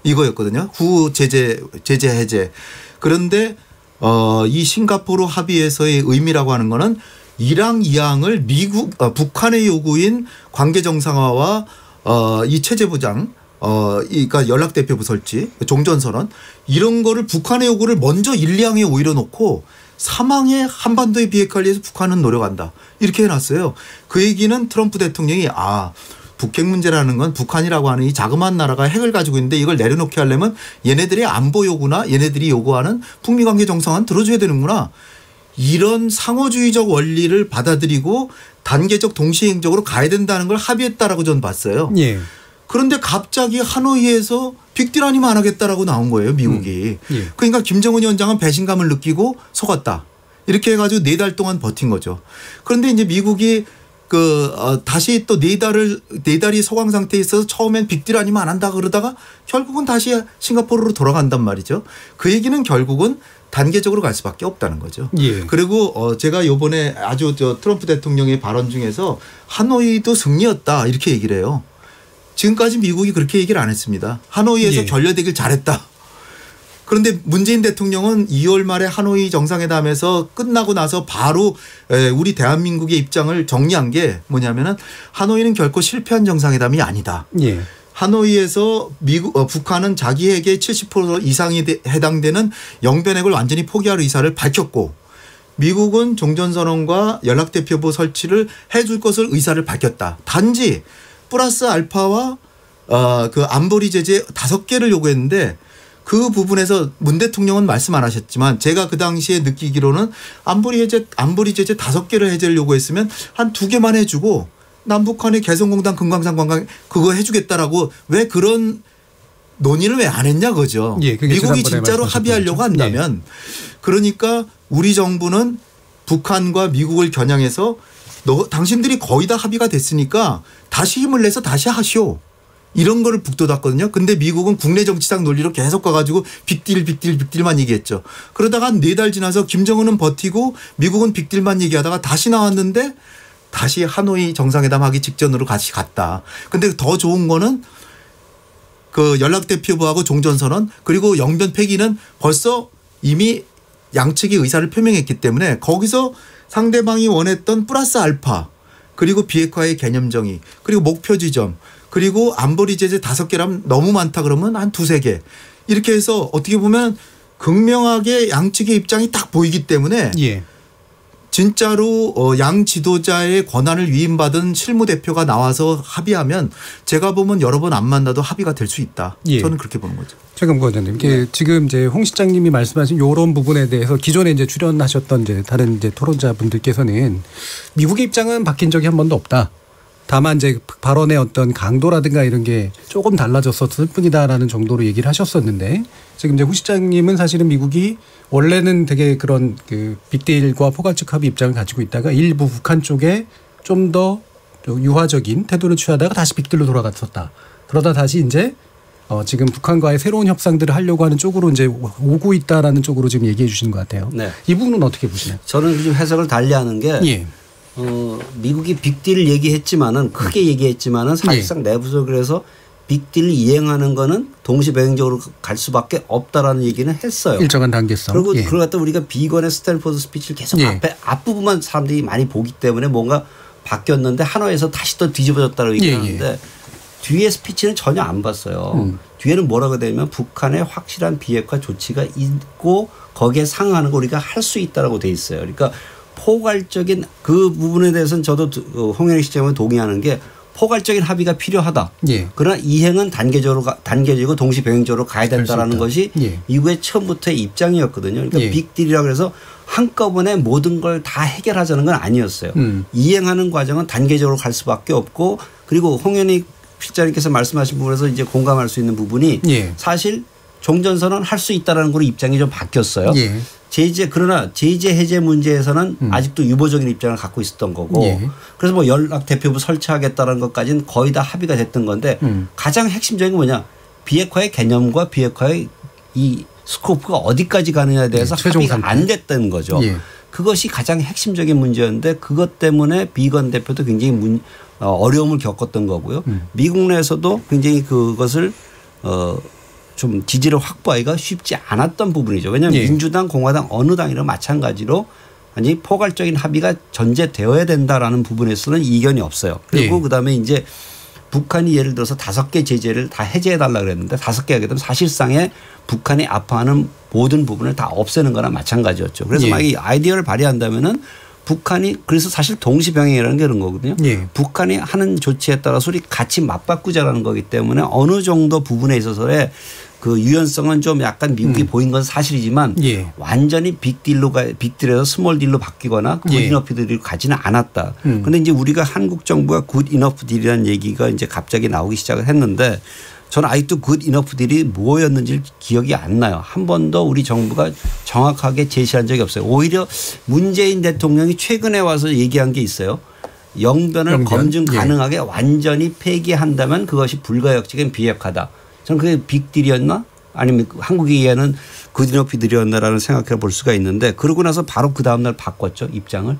이거였거든요. 후 제재 해제. 그런데 이 싱가포르 합의에서의 의미라고 하는 거는 이랑 이항을 북한의 요구인 관계 정상화와 이 체제 보장, 그러니까 연락대표부 설치, 종전선언 이런 거를 북한의 요구를 먼저 1, 2항에 오히려 놓고 3항에 한반도의 비핵화를 위해서 북한은 노력한다. 이렇게 해놨어요. 그 얘기는 트럼프 대통령이 북핵 문제라는 건 북한이라고 하는 이 자그마한 나라가 핵을 가지고 있는데 이걸 내려놓게 하려면 얘네들의 안보 요구나 얘네들이 요구하는 북미 관계 정상화는 들어줘야 되는구나. 이런 상호주의적 원리를 받아들이고 단계적 동시행적으로 가야 된다는 걸 합의했다라고 저는 봤어요. 그런데 갑자기 하노이에서 빅딜 아니면 안 하겠다라고 나온 거예요. 미국이. 그러니까 김정은 위원장은 배신감을 느끼고 속았다. 이렇게 해가지고 4달 동안 버틴 거죠. 그런데 이제 미국이 다시 또 4달이 소강 상태에 있어서 처음엔 빅딜 아니면 안 한다 그러다가 결국은 다시 싱가포르로 돌아간단 말이죠. 그 얘기는 결국은 단계적으로 갈 수밖에 없다는 거죠. 그리고 제가 이번에 아주 트럼프 대통령의 발언 중에서 하노이도 승리였다 이렇게 얘기를 해요. 지금까지 미국이 그렇게 얘기를 안 했습니다. 하노이에서 결렬되길 잘했다. 그런데 문재인 대통령은 2월 말에 하노이 정상회담에서 끝나고 나서 바로 우리 대한민국의 입장을 정리한 게 뭐냐면은 하노이는 결코 실패한 정상회담이 아니다. 하노이에서 북한은 자기 핵의 70% 이상이 해당되는 영변핵을 완전히 포기할 의사를 밝혔고 미국은 종전선언과 연락대표부 설치를 해줄 것을 의사를 밝혔다. 단지 플러스 알파와 그 안보리 제재 5개를 요구했는데 그 부분에서 문 대통령은 말씀 안 하셨지만 제가 그 당시에 느끼기로는 안보리 제재 5개를 해제를 요구했으면 한 2개만 해주고 남북한의 개성공단 금강산 관광 그거 해주겠다라고 왜 그런 논의를 왜 안 했냐 그죠. 미국이 진짜로 합의하려고 한다면 그러니까 우리 정부는 북한과 미국을 겨냥해서 당신들이 거의 다 합의가 됐으니까 다시 힘을 내서 다시 하시오. 이런 거를 북돋았거든요. 근데 미국은 국내 정치상 논리로 계속 가가지고 빅딜만 얘기했죠. 그러다가 한 4달 지나서 김정은은 버티고 미국은 빅딜만 얘기하다가 다시 나왔는데 다시 하노이 정상회담 하기 직전으로 같이 갔다. 근데 더 좋은 거는 그 연락대표부하고 종전선언 그리고 영변 폐기는 벌써 이미 양측이 의사를 표명했기 때문에 거기서 상대방이 원했던 플러스 알파 그리고 비핵화의 개념 정의 그리고 목표 지점 그리고 안보리 제재 5개라면 너무 많다 그러면 한 2-3개 이렇게 해서 어떻게 보면 극명하게 양측의 입장이 딱 보이기 때문에 예. 진짜로 양 지도자의 권한을 위임받은 실무대표가 나와서 합의하면 제가 보면 여러 번 안 만나도 합의가 될 수 있다. 예. 저는 그렇게 보는 거죠. 최경부 원장님, 이게 지금 이제 홍 실장님이 말씀하신 이런 부분에 대해서 기존에 이제 출연하셨던 이제 다른 이제 토론자분들께서는 미국의 입장은 바뀐 적이 한 번도 없다. 다만 이제 발언의 어떤 강도라든가 이런 게 조금 달라졌었을 뿐이다라는 정도로 얘기를 하셨었는데 지금 이제 홍 실장님은 사실은 미국이 원래는 되게 그런 그 빅딜과 포괄적 합의 입장을 가지고 있다가 일부 북한 쪽에 좀 더 유화적인 태도를 취하다가 다시 빅딜로 돌아갔었다. 그러다 다시 이제 지금 북한과의 새로운 협상들을 하려고 하는 쪽으로 이제 오고 있다라는 쪽으로 지금 얘기해 주시는 것 같아요. 네. 이 부분은 어떻게 보시나요? 저는 좀 해석을 달리하는 게 예. 미국이 빅딜을 얘기했지만은 크게 얘기했지만은 사실상 내부적으로 해서 빅딜을 이행하는 거는 동시배경적으로 갈 수밖에 없다라는 얘기는 했어요. 일정한 단계성. 그리고 예. 그걸 갖다 우리가 비건의 스탠포드 스피치를 계속 앞부분만 사람들이 많이 보기 때문에 뭔가 바뀌었는데 하노이에서 다시 또 뒤집어졌다고 얘기하는데 뒤에 스피치는 전혀 안 봤어요. 뒤에는 뭐라고 되냐면 북한의 확실한 비핵화 조치가 있고 거기에 상응하는 거 우리가 할 수 있다라고 돼 있어요. 그러니까 포괄적인 그 부분에 대해서는 저도 홍현희 시장은 동의하는 게 포괄적인 합의가 필요하다. 예. 그러나 이행은 단계적이고 동시배경적으로 가야 된다라는 것이 미국의 처음부터의 입장이었거든요. 그러니까 빅딜이라고 해서 한꺼번에 모든 걸 다 해결하자는 건 아니었어요. 이행하는 과정은 단계적으로 갈 수밖에 없고 그리고 홍현희 실장님께서 말씀하신 부분에서 이제 공감할 수 있는 부분이 사실 종전선언 할 수 있다라는 걸로 입장이 좀 바뀌었어요. 그러나 제재 해제 문제에서는 아직도 유보적인 입장을 갖고 있었던 거고 그래서 뭐 연락 대표부 설치하겠다는 것까지는 거의 다 합의가 됐던 건데 가장 핵심적인 건 뭐냐 비핵화의 개념과 비핵화의 이 스코프가 어디까지 가느냐에 대해서 합의가 안 됐다는 거죠. 그것이 가장 핵심적인 문제였는데 그것 때문에 비건 대표도 굉장히 어려움을 겪었던 거고요. 미국 내에서도 굉장히 그것을 좀 지지를 확보하기가 쉽지 않았던 부분이죠. 왜냐하면 민주당, 공화당 어느 당이나 마찬가지로 아니 포괄적인 합의가 전제되어야 된다라는 부분에서는 이견이 없어요. 그리고 그다음에 이제 북한이 예를 들어서 5개 제재를 다 해제해달라 그랬는데 5개 하게 되면 사실상의 북한이 아파하는 모든 부분을 다 없애는 거나 마찬가지였죠. 그래서 만약에 이 아이디어를 발휘한다면은 북한이 그래서 사실 동시병행이라는 게 그런 거거든요. 북한이 하는 조치에 따라서 우리 같이 맞바꾸자라는 거기 때문에 어느 정도 부분에 있어서의 그 유연성은 좀 약간 미국이 보인 건 사실이지만 완전히 빅딜에서 스몰 딜로 바뀌거나 굿 이너프 딜로 가지는 않았다. 그런데 이제 우리가 한국 정부가 굿 이너프 딜이라는 얘기가 이제 갑자기 나오기 시작을 했는데 저는 아직도 굿 이너프 딜이 뭐였는지 기억이 안 나요. 한 번도 우리 정부가 정확하게 제시한 적이 없어요. 오히려 문재인 대통령이 최근에 와서 얘기한 게 있어요. 영변을 검증 가능하게 완전히 폐기한다면 그것이 불가역적인 비핵화다. 저는 그게 빅딜이었나 아니면 한국이 이해하는 굿 이너프 딜이었나라는 생각해 볼 수가 있는데 그러고 나서 바로 그 다음 날 바꿨죠. 입장을.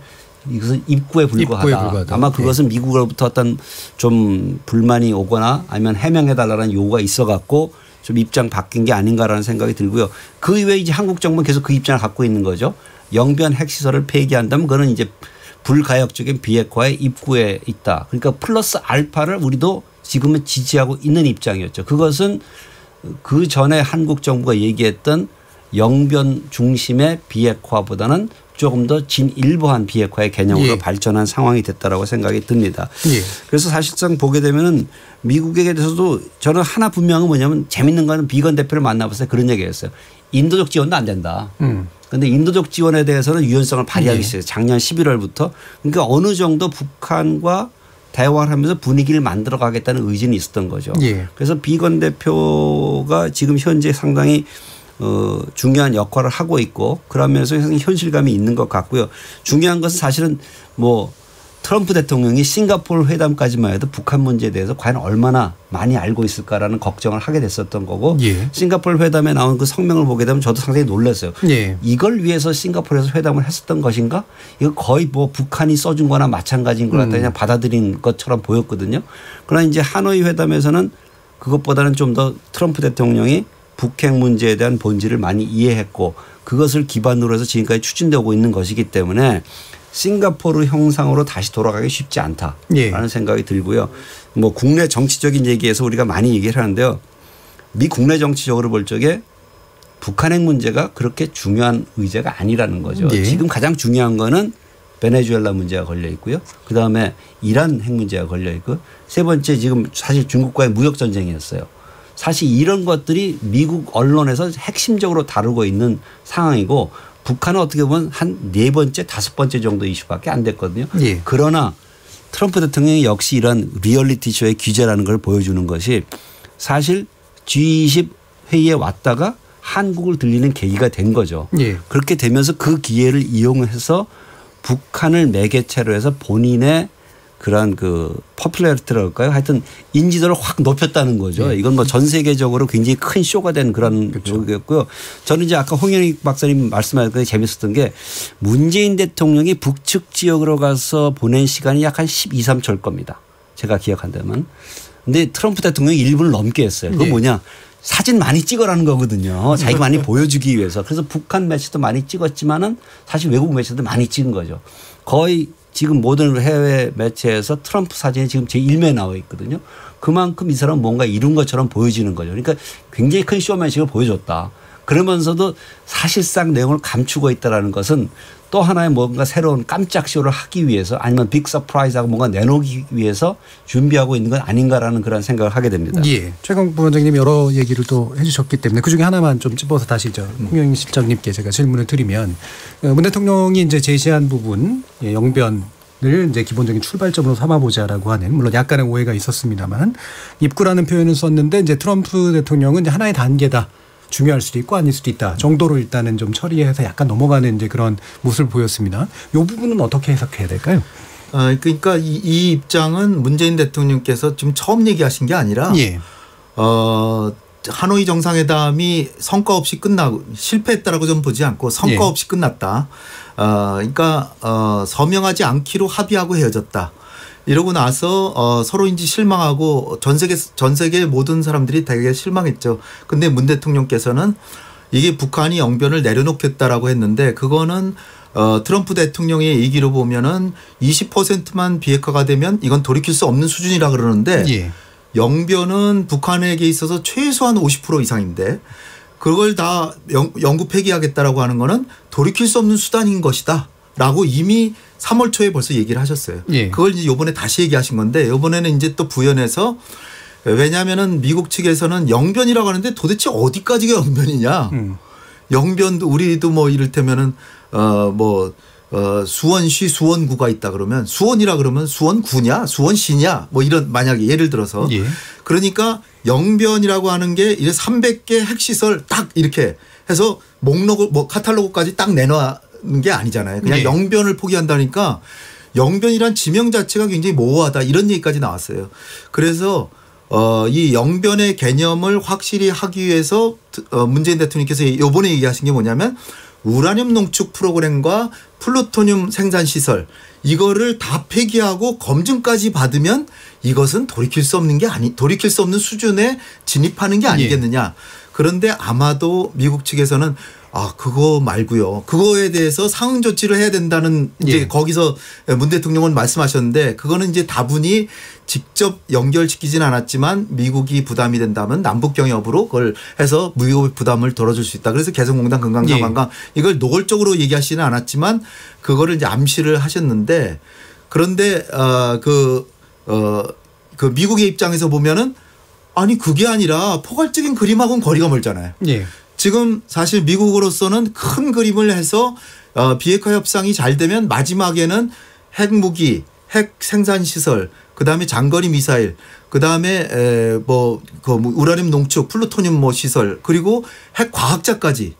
이것은 입구에 불과하다. 아마 그것은 미국으로부터 어떤 좀 불만이 오거나 아니면 해명해달라는 요구가 있어갖고 좀 입장 바뀐 게 아닌가라는 생각이 들고요. 그 이외에 이제 한국 정부는 계속 그 입장을 갖고 있는 거죠. 영변 핵시설을 폐기한다면 그거는 이제 불가역적인 비핵화의 입구에 있다. 그러니까 플러스 알파를 우리도 지금은 지지하고 있는 입장이었죠. 그것은 그 전에 한국 정부가 얘기했던 영변 중심의 비핵화보다는 조금 더 진일보한 비핵화의 개념으로 발전한 상황이 됐다라고 생각이 듭니다. 그래서 사실상 보게 되면은 미국에 대해서도 저는 하나 분명한 건 뭐냐면 재밌는 거는 비건 대표를 만나봤어요. 그런 얘기했어요. 인도적 지원도 안 된다. 그런데 인도적 지원에 대해서는 유연성을 발휘하기 시작했어요. 작년 11월부터. 그러니까 어느 정도 북한과 대화를 하면서 분위기를 만들어 가겠다는 의지는 있었던 거죠. 그래서 비건 대표가 지금 현재 상당히 중요한 역할을 하고 있고 그런 면에서 현실감이 있는 것 같고요. 중요한 것은 사실은 뭐 트럼프 대통령이 싱가포르 회담까지만 해도 북한 문제에 대해서 과연 얼마나 많이 알고 있을까라는 걱정을 하게 됐었던 거고 싱가포르 회담에 나온 그 성명을 보게 되면 저도 상당히 놀랐어요. 이걸 위해서 싱가포르에서 회담을 했었던 것인가? 이거 거의 뭐 북한이 써준 거나 마찬가지인 것 같다 그냥 받아들인 것처럼 보였거든요. 그러나 이제 하노이 회담에서는 그것보다는 좀 더 트럼프 대통령이 북핵 문제에 대한 본질을 많이 이해했고 그것을 기반으로 해서 지금까지 추진되고 있는 것이기 때문에 싱가포르 형상으로 다시 돌아가기 쉽지 않다라는 생각이 들고요. 뭐 국내 정치적인 얘기에서 우리가 많이 얘기를 하는데요. 미 국내 정치적으로 볼 적에 북한 핵 문제가 그렇게 중요한 의제가 아니라는 거죠. 지금 가장 중요한 거는 베네수엘라 문제가 걸려 있고요. 그다음에 이란 핵 문제가 걸려 있고 세 번째 지금 사실 중국과의 무역 전쟁이었어요. 사실 이런 것들이 미국 언론에서 핵심적으로 다루고 있는 상황이고 북한은 어떻게 보면 한 4번째, 5번째 정도 이슈밖에 안 됐거든요. 그러나 트럼프 대통령이 역시 이런 리얼리티 쇼의 귀재라는 걸 보여주는 것이 사실 G20 회의에 왔다가 한국을 들리는 계기가 된 거죠. 그렇게 되면서 그 기회를 이용해서 북한을 매개체로 해서 본인의 그런 그 퍼퓰러리티라고 할까요? 하여튼 인지도를 확 높였다는 거죠. 이건 뭐 전 세계적으로 굉장히 큰 쇼가 된 그런 거였고요. 저는 이제 아까 홍현익 박사님 말씀하셨던 게 재밌었던 게 문재인 대통령이 북측 지역으로 가서 보낸 시간이 약 한 12, 13초일 겁니다. 제가 기억한다면. 근데 트럼프 대통령이 1분을 넘게 했어요. 그건 뭐냐. 사진 많이 찍으라는 거거든요. 자기가 많이 보여주기 위해서. 그래서 북한 매체도 많이 찍었지만은 사실 외국 매체도 많이 찍은 거죠. 거의 지금 모든 해외 매체에서 트럼프 사진이 지금 제1면에 나와 있거든요. 그만큼 이 사람은 뭔가 이룬 것처럼 보여지는 거죠. 그러니까 굉장히 큰 쇼맨식을 보여줬다. 그러면서도 사실상 내용을 감추고 있다는 것은 또 하나의 뭔가 새로운 깜짝 쇼를 하기 위해서 아니면 빅 서프라이즈하고 뭔가 내놓기 위해서 준비하고 있는 건 아닌가라는 그런 생각을 하게 됩니다. 최강 부원장님 여러 얘기를 또 해 주셨기 때문에 그중에 하나만 좀 찝어서 다시 홍영인 실장님께 제가 질문을 드리면 문 대통령이 이제 제시한 부분 영변을 이제 기본적인 출발점으로 삼아보자라고 하는 물론 약간의 오해가 있었습니다만 입구라는 표현을 썼는데 이제 트럼프 대통령은 이제 하나의 단계다. 중요할 수도 있고 아닐 수도 있다 정도로 일단은 좀 처리해서 약간 넘어가는 이제 그런 모습을 보였습니다. 이 부분은 어떻게 해석해야 될까요? 그러니까 이 입장은 문재인 대통령께서 지금 처음 얘기하신 게 아니라 하노이 정상회담이 성과 없이 끝나고 실패했다라고 좀 보지 않고 성과 없이 끝났다. 그러니까 서명하지 않기로 합의하고 헤어졌다. 이러고 나서 서로인지 실망하고 전 세계 모든 사람들이 되게 실망했죠. 근데 문 대통령께서는 이게 북한이 영변을 내려놓겠다라고 했는데 그거는 트럼프 대통령의 얘기로 보면은 20%만 비핵화가 되면 이건 돌이킬 수 없는 수준이라 그러는데 영변은 북한에게 있어서 최소한 50% 이상인데 그걸 다 영구 폐기하겠다라고 하는 거는 돌이킬 수 없는 수단인 것이다. 라고 이미 3월 초에 벌써 얘기를 하셨어요. 그걸 이제 이번에 다시 얘기하신 건데 이번에는 이제 또 부연해서 왜냐하면은 미국 측에서는 영변이라고 하는데 도대체 어디까지가 영변이냐. 영변도 우리도 뭐 이를테면은 수원시 수원구가 있다 그러면 수원이라 그러면 수원구냐 수원시냐 뭐 이런 만약에 예를 들어서 그러니까 영변이라고 하는 게 이제 300개 핵시설 딱 이렇게 해서 목록을 카탈로그까지 딱 내놔 게 아니잖아요. 그냥 영변을 포기한다니까 영변이란 지명 자체가 굉장히 모호하다 이런 얘기까지 나왔어요. 그래서 이 영변의 개념을 확실히 하기 위해서 문재인 대통령께서 이번에 얘기하신 게 뭐냐면 우라늄 농축 프로그램과 플루토늄 생산 시설 이거를 다 폐기하고 검증까지 받으면 이것은 돌이킬 수 없는 수준에 진입하는 게 아니겠느냐. 그런데 아마도 미국 측에서는 그거 말고요. 그거에 대해서 상응 조치를 해야 된다는 이제 거기서 문 대통령은 말씀하셨는데 그거는 이제 다분히 직접 연결시키진 않았지만 미국이 부담이 된다면 남북 경협으로 그걸 해서 무역 부담을 덜어줄 수 있다. 그래서 개성공단 금강산관광 이걸 노골적으로 얘기하시는 않았지만 그거를 이제 암시를 하셨는데 그런데 그 미국의 입장에서 보면은 아니 그게 아니라 포괄적인 그림하고는 거리가 멀잖아요. 지금 사실 미국으로서는 큰 그림을 해서 비핵화 협상이 잘 되면 마지막에는 핵무기, 핵 생산 시설, 그다음에 장거리 미사일, 그다음에 우라늄 농축, 플루토늄 시설, 그리고 핵 과학자까지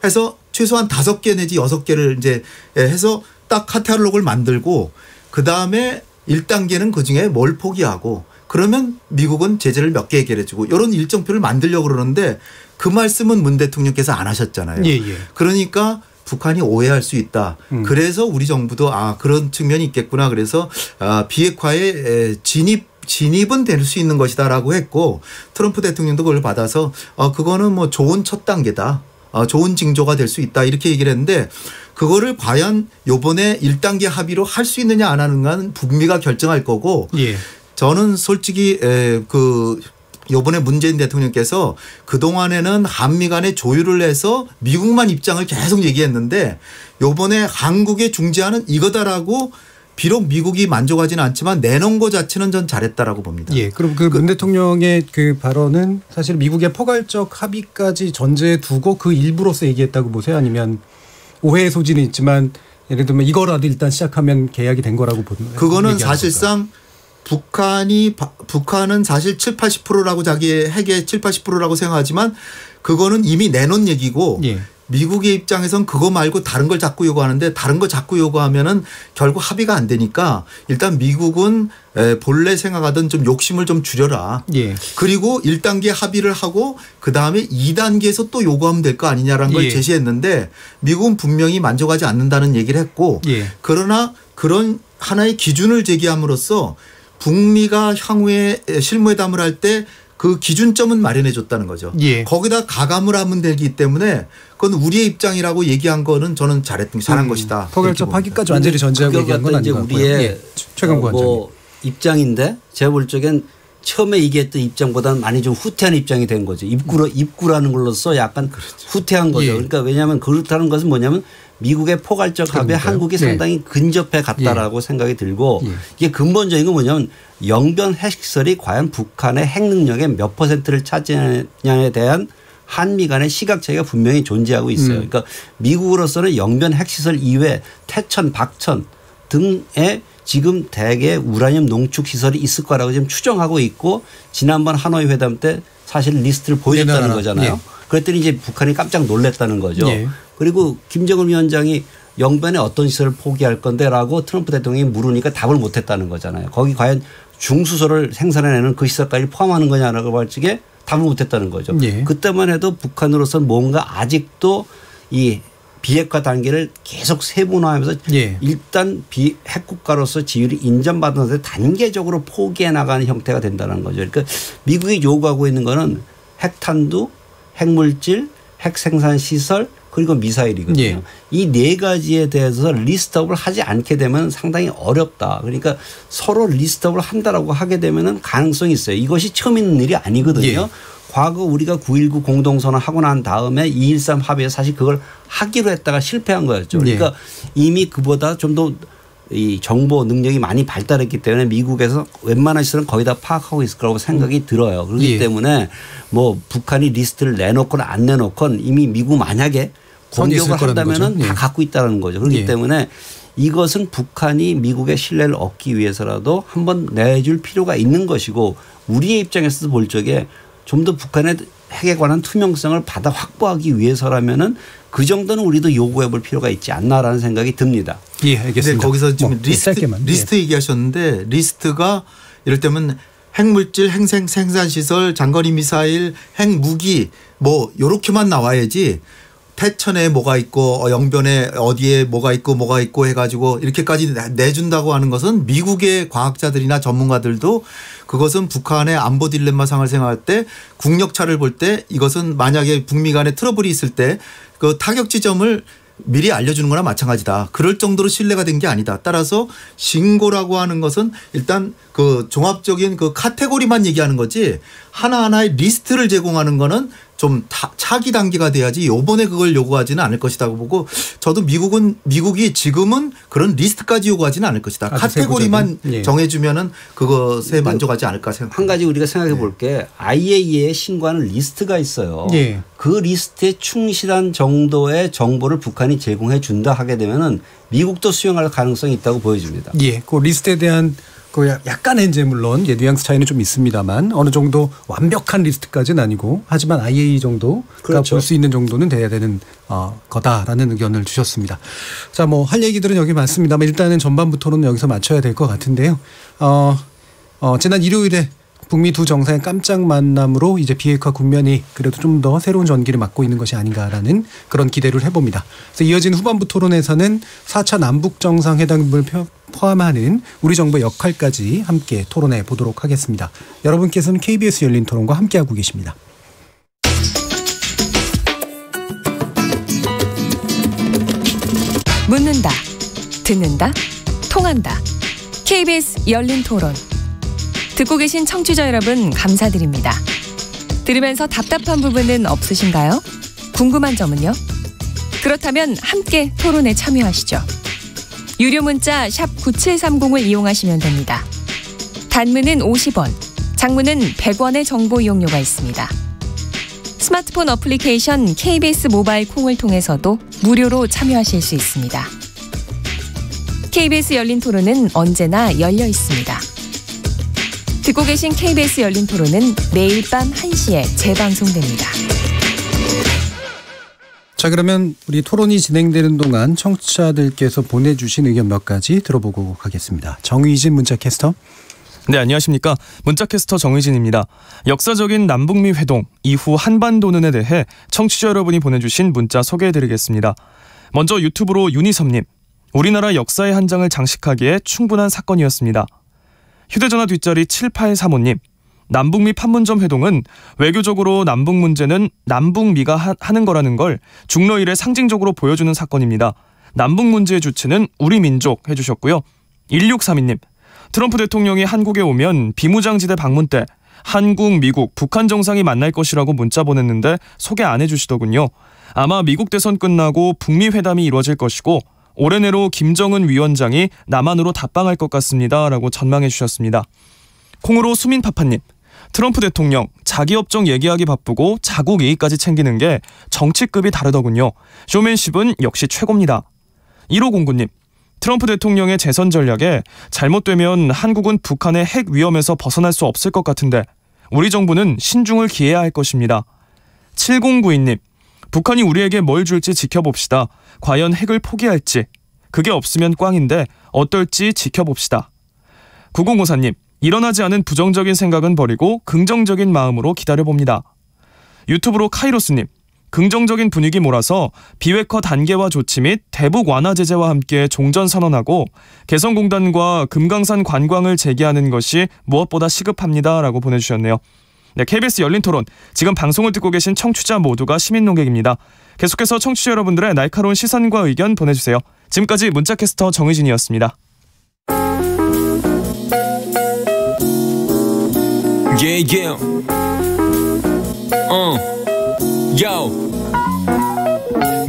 해서 최소한 5개 내지 6개를 이제 해서 딱 카탈로그를 만들고 그다음에 1단계는 그중에 뭘 포기하고 그러면 미국은 제재를 몇 개 해결해 주고 이런 일정표를 만들려고 그러는데 그 말씀은 문 대통령께서 안 하셨잖아요. 그러니까 북한이 오해할 수 있다. 그래서 우리 정부도 그런 측면이 있겠구나. 그래서 비핵화에 진입 진입은 될 수 있는 것이다라고 했고 트럼프 대통령도 그걸 받아서 그거는 뭐 좋은 첫 단계다. 좋은 징조가 될 수 있다 이렇게 얘기를 했는데 그거를 과연 요번에 1단계 합의로 할 수 있느냐 안 하는 건 북미가 결정할 거고 예. 저는 솔직히 요번에 문재인 대통령께서 그동안에는 한미 간에 조율을 해서 미국만 입장을 계속 얘기했는데 요번에 한국의 중재안은 이거다라고 비록 미국이 만족하지는 않지만 내놓은 것 자체는 전 잘했다라고 봅니다. 예. 그럼 그 문 대통령의 그 발언은 사실 미국의 포괄적 합의까지 전제에 두고 그 일부로서 얘기했다고 보세요? 아니면 오해의 소지는 있지만 예를 들면 이거라도 일단 시작하면 계약이 된 거라고 보는 거예요? 그거는 사실상 북한은 사실 70-80%라고 자기의 핵의 70-80%라고 생각하지만 그거는 이미 내놓은 얘기고 예. 미국의 입장에선 그거 말고 다른 걸 자꾸 요구하는데 다른 거 자꾸 요구하면은 결국 합의가 안 되니까 일단 미국은 본래 생각하던 좀 욕심을 좀 줄여라. 예. 그리고 1단계 합의를 하고 그다음에 2단계에서 또 요구하면 될 거 아니냐라는 걸 예. 제시했는데 미국은 분명히 만족하지 않는다는 얘기를 했고 예. 그러나 그런 하나의 기준을 제기함으로써 북미가 향후에 실무회담을 할 때 그 기준점은 마련해 줬다는 거죠. 예. 거기다 가감을 하면 되기 때문에 그건 우리의 입장이라고 얘기한 거는 저는 잘한 것이다. 포괄적 합의까지 완전히 전제하고 얘기한 건 아닌 것 같고요. 우리의 예. 최강구 원장님. 입장인데 제가 볼 적엔 처음에 얘기했던 입장보다는 많이 좀 후퇴한 입장이 된 거죠. 입구라는 걸로써 약간 그렇죠. 후퇴한 거죠. 예. 그러니까 왜냐하면 그렇다는 것은 뭐냐면 미국의 포괄적 합의에 한국이 상당히 근접해 갔다라고 생각이 들고 이게 근본적인 건 뭐냐면 영변 핵시설이 과연 북한의 핵 능력의 몇 %를 차지하느냐에 대한 한미 간의 시각 차이가 분명히 존재하고 있어요. 그러니까 미국으로서는 영변 핵시설 이외 태천, 박천 등의 지금 대개 우라늄 농축 시설이 있을 거라고 지금 추정하고 있고 지난번 하노이 회담 때 사실 리스트를 보여줬다는 거잖아요. 예. 그랬더니 이제 북한이 깜짝 놀랐다는 거죠. 예. 그리고 김정은 위원장이 영변에 어떤 시설을 포기할 건데라고 트럼프 대통령이 물으니까 답을 못했다는 거잖아요. 거기 과연 중수소를 생산해내는 그 시설까지 포함하는 거냐라고 할 적에 답을 못했다는 거죠. 예. 그때만 해도 북한으로서는 뭔가 아직도 이 비핵화 단계를 계속 세분화하면서 예. 일단 핵국가로서 지위를 인정받는데 단계적으로 포기해 나가는 형태가 된다는 거죠. 그러니까 미국이 요구하고 있는 거는 핵탄두, 핵물질, 핵생산시설 그리고 미사일이거든요. 예. 이 네 가지에 대해서 리스트업을 하지 않게 되면 상당히 어렵다. 그러니까 서로 리스트업을 한다라고 하게 되면 가능성이 있어요. 이것이 처음 있는 일이 아니거든요. 예. 과거 우리가 9.19 공동선언 하고 난 다음에 2.13 합의에 사실 그걸 하기로 했다가 실패한 거였죠. 그러니까 예. 이미 그보다 좀 더 이 정보 능력이 많이 발달했기 때문에 미국에서 웬만한 시설은 거의 다 파악하고 있을 거라고 생각이 들어요. 그렇기 예. 때문에 뭐 북한이 리스트를 내놓건 안 내놓건 이미 미국 만약에 공격을 한다면은 다 갖고 있다는 거죠. 그렇기 예. 때문에 이것은 북한이 미국의 신뢰를 얻기 위해서라도 한번 내줄 필요가 있는 것이고 우리의 입장에서도 볼 적에 좀 더 북한의 핵에 관한 투명성을 받아 확보하기 위해서라면은 그 정도는 우리도 요구해 볼 필요가 있지 않나라는 생각이 듭니다. 예, 알겠습니다. 거기서 지금 리스트 얘기하셨는데 리스트가 이럴 때면 핵물질, 핵생산시설, 장거리 미사일, 핵무기 뭐 요렇게만 나와야지 태천에 뭐가 있고 영변에 어디에 뭐가 있고 해가지고 이렇게까지 내준다고 하는 것은 미국의 과학자들이나 전문가들도 그것은 북한의 안보 딜레마상을 생각할 때 국력차를 볼 때 이것은 만약에 북미 간에 트러블이 있을 때 그 타격 지점을 미리 알려주는 거나 마찬가지다. 그럴 정도로 신뢰가 된 게 아니다. 따라서 신고라고 하는 것은 일단 그 종합적인 그 카테고리만 얘기하는 거지 하나하나의 리스트를 제공하는 거는 좀 차기 단계가 돼야지 요번에 그걸 요구하지는 않을 것이라고 보고 저도 미국이 지금은 그런 리스트까지 요구하지는 않을 것이다. 카테고리만 예. 정해주면은 그것에 만족하지 않을까 생각합니다. 한 가지 우리가 생각해 볼 게 IAEA에 신고하는 리스트가 있어요. 예. 그 리스트에 충실한 정도의 정보를 북한이 제공해 준다 하게 되면은 미국도 수용할 가능성이 있다고 보여집니다. 예, 그 리스트에 대한 그 약간의 이제 물론 뉘앙스 차이는 좀 있습니다만 어느 정도 완벽한 리스트까지는 아니고 하지만 IAEA 정도가 그렇죠. 볼 수 있는 정도는 돼야 되는 거다라는 의견을 주셨습니다. 자, 뭐 할 얘기들은 여기 많습니다만 일단은 전반부 토론은 여기서 마쳐야 될 것 같은데요. 지난 일요일에 북미 두 정상의 깜짝 만남으로 이제 비핵화 국면이 그래도 좀 더 새로운 전기를 맞고 있는 것이 아닌가라는 그런 기대를 해봅니다. 그래서 이어진 후반부 토론에서는 4차 남북 정상회담을 포함하는 우리 정부의 역할까지 함께 토론해 보도록 하겠습니다. 여러분께서는 KBS 열린 토론과 함께하고 계십니다. 묻는다, 듣는다, 통한다. KBS 열린 토론. 듣고 계신 청취자 여러분 감사드립니다. 들으면서 답답한 부분은 없으신가요? 궁금한 점은요? 그렇다면 함께 토론에 참여하시죠. 유료 문자 샵 9730을 이용하시면 됩니다. 단문은 50원, 장문은 100원의 정보 이용료가 있습니다. 스마트폰 어플리케이션 KBS 모바일 콩을 통해서도 무료로 참여하실 수 있습니다. KBS 열린 토론은 언제나 열려 있습니다. 듣고 계신 KBS 열린 토론은 매일 밤 1시에 재방송됩니다. 자, 그러면 우리 토론이 진행되는 동안 청취자들께서 보내주신 의견 몇 가지 들어보고 가겠습니다. 정의진 문자캐스터. 네, 안녕하십니까. 문자캐스터 정의진입니다. 역사적인 남북미 회동 이후 한반도는에 대해 청취자 여러분이 보내주신 문자 소개해드리겠습니다. 먼저 유튜브로 윤희섭님. 우리나라 역사의 한 장을 장식하기에 충분한 사건이었습니다. 휴대전화 뒷자리 7835님. 남북미 판문점 회동은 외교적으로 남북 문제는 남북미가 하는 거라는 걸 중러 일에 상징적으로 보여주는 사건입니다. 남북 문제의 주체는 우리 민족 해주셨고요. 1632님. 트럼프 대통령이 한국에 오면 비무장지대 방문 때 한국, 미국, 북한 정상이 만날 것이라고 문자 보냈는데 소개 안 해주시더군요. 아마 미국 대선 끝나고 북미 회담이 이루어질 것이고 올해 내로 김정은 위원장이 남한으로 답방할 것 같습니다. 라고 전망해 주셨습니다. 콩으로 수민파파님. 트럼프 대통령 자기 업종 얘기하기 바쁘고 자국 이익까지 챙기는 게 정치급이 다르더군요. 쇼맨십은 역시 최고입니다. 1509님. 트럼프 대통령의 재선 전략에 잘못되면 한국은 북한의 핵 위험에서 벗어날 수 없을 것 같은데 우리 정부는 신중을 기해야 할 것입니다. 7092님. 북한이 우리에게 뭘 줄지 지켜봅시다. 과연 핵을 포기할지. 그게 없으면 꽝인데 어떨지 지켜봅시다. 9054님. 일어나지 않은 부정적인 생각은 버리고 긍정적인 마음으로 기다려봅니다. 유튜브로 카이로스님. 긍정적인 분위기 몰아서 비핵화 단계화 조치 및 대북 완화 제재와 함께 종전 선언하고 개성공단과 금강산 관광을 재개하는 것이 무엇보다 시급합니다. 라고 보내주셨네요. 네, KBS 열린 토론. 지금 방송을 듣고 계신 청취자 모두가 시민 농객입니다. 계속해서 청취자 여러분들의 날카로운 시선과 의견 보내주세요. 지금까지 문자캐스터 정의진이었습니다. Yeah. Yo.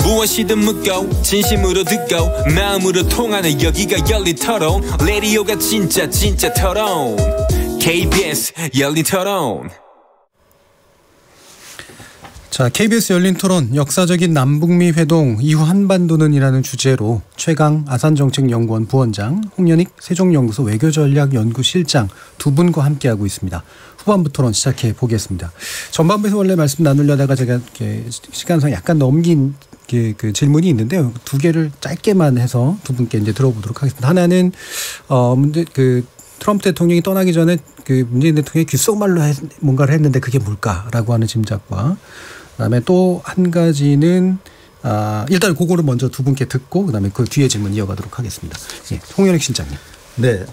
무엇이든 묻고 진심으로 듣고 마음으로 통하는 여기가 열린 토론. 라디오가 진짜 토론. KBS 열린 토론. 자, KBS 열린 토론 역사적인 남북미 회동 이후 한반도는이라는 주제로 최강 아산정책연구원 부원장, 홍연익 세종연구소 외교전략연구실장 두 분과 함께하고 있습니다. 후반부 토론 시작해 보겠습니다. 전반부에서 원래 말씀 나누려다가 제가 시간상 약간 넘긴 그 질문이 있는데요. 두 개를 짧게만 해서 두 분께 이제 들어보도록 하겠습니다. 하나는 트럼프 대통령이 떠나기 전에 그 문재인 대통령이 귓속말로 뭔가를 했는데 그게 뭘까라고 하는 짐작과 그다음에 또 한 가지는 일단 그거를 먼저 두 분께 듣고 그다음에 그 뒤에 질문 이어가도록 하겠습니다. 예, 홍연익 실장님. 네,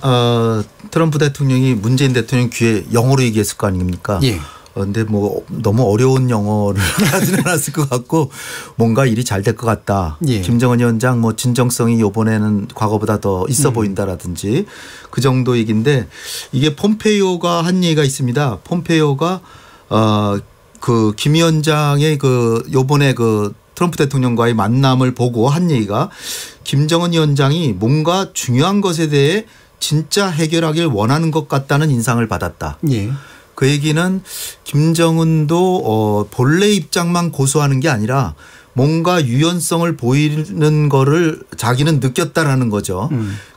트럼프 대통령이 문재인 대통령 귀에 영어로 얘기했을 거 아닙니까? 예. 근데 뭐 너무 어려운 영어를 하지는 않았을 것 같고 뭔가 일이 잘 될 것 같다. 예. 김정은 위원장 뭐 진정성이 이번에는 과거보다 더 있어 보인다라든지 그 정도 얘기인데 이게 폼페이오가 한 얘기가 있습니다. 폼페이오가 그 김 위원장의 그 요번에 그 트럼프 대통령과의 만남을 보고 한 얘기가 김정은 위원장이 뭔가 중요한 것에 대해 진짜 해결하길 원하는 것 같다는 인상을 받았다. 예. 그 얘기는 김정은도 본래 입장만 고수하는 게 아니라 뭔가 유연성을 보이는 거를 자기는 느꼈다라는 거죠.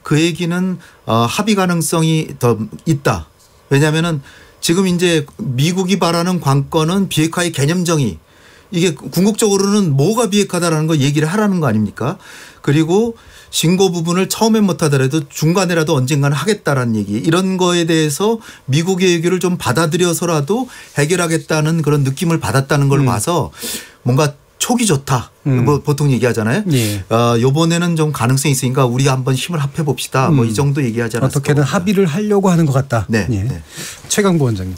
그 얘기는 합의 가능성이 더 있다. 왜냐하면은 지금 이제 미국이 바라는 관건은 비핵화의 개념 정의 이게 궁극적으로는 뭐가 비핵화다라는 거 얘기를 하라는 거 아닙니까? 그리고 신고 부분을 처음엔 못하더라도 중간에라도 언젠가는 하겠다라는 얘기 이런 거에 대해서 미국의 얘기를 좀 받아들여서라도 해결하겠다는 그런 느낌을 받았다는 걸 봐서 뭔가 촉이 좋다. 뭐 보통 얘기하잖아요. 예. 이번에는 좀 가능성이 있으니까 우리가 한번 힘을 합해 봅시다. 뭐 이 정도 얘기하지 않았을까. 어떻게든 합의를 하려고 하는 것 같다. 네. 예. 네. 최강보 원장님.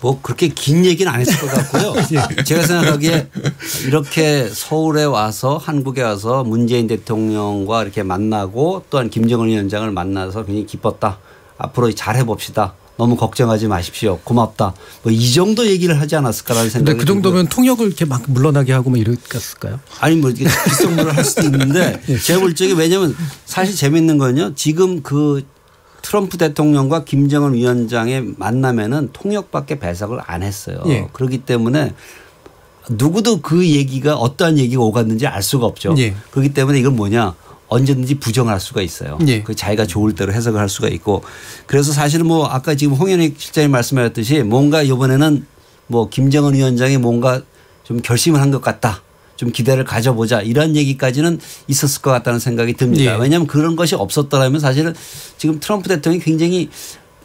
뭐 그렇게 긴 얘기는 안 했을 것 같고요. 예. 제가 생각하기에 이렇게 서울에 와서 한국에 와서 문재인 대통령과 이렇게 만나고 또한 김정은 위원장을 만나서 굉장히 기뻤다. 앞으로 잘 해봅시다. 너무 걱정하지 마십시오. 고맙다. 뭐 이 정도 얘기를 하지 않았을까라는 생각이. 근데 그 정도면 통역을 이렇게 막 물러나게 하고 뭐 이랬을까요? 아니 뭐 이렇게 귓속말을 할 수도 있는데 예. 제가 볼 적에 왜냐하면 사실 재밌는 건요. 지금 그 트럼프 대통령과 김정은 위원장의 만남에는 통역밖에 배석을 안 했어요. 예. 그렇기 때문에 누구도 그 얘기가 어떠한 얘기가 오갔는지 알 수가 없죠. 예. 그렇기 때문에 이건 뭐냐. 언제든지 부정할 수가 있어요. 예. 그 자기가 좋을 대로 해석을 할 수가 있고 그래서 사실은 뭐 아까 지금 홍현익 실장님 말씀하셨듯이 뭔가 이번에는 뭐 김정은 위원장이 뭔가 좀 결심을 한 것 같다. 좀 기대를 가져보자 이런 얘기까지는 있었을 것 같다는 생각이 듭니다. 예. 왜냐하면 그런 것이 없었더라면 사실은 지금 트럼프 대통령이 굉장히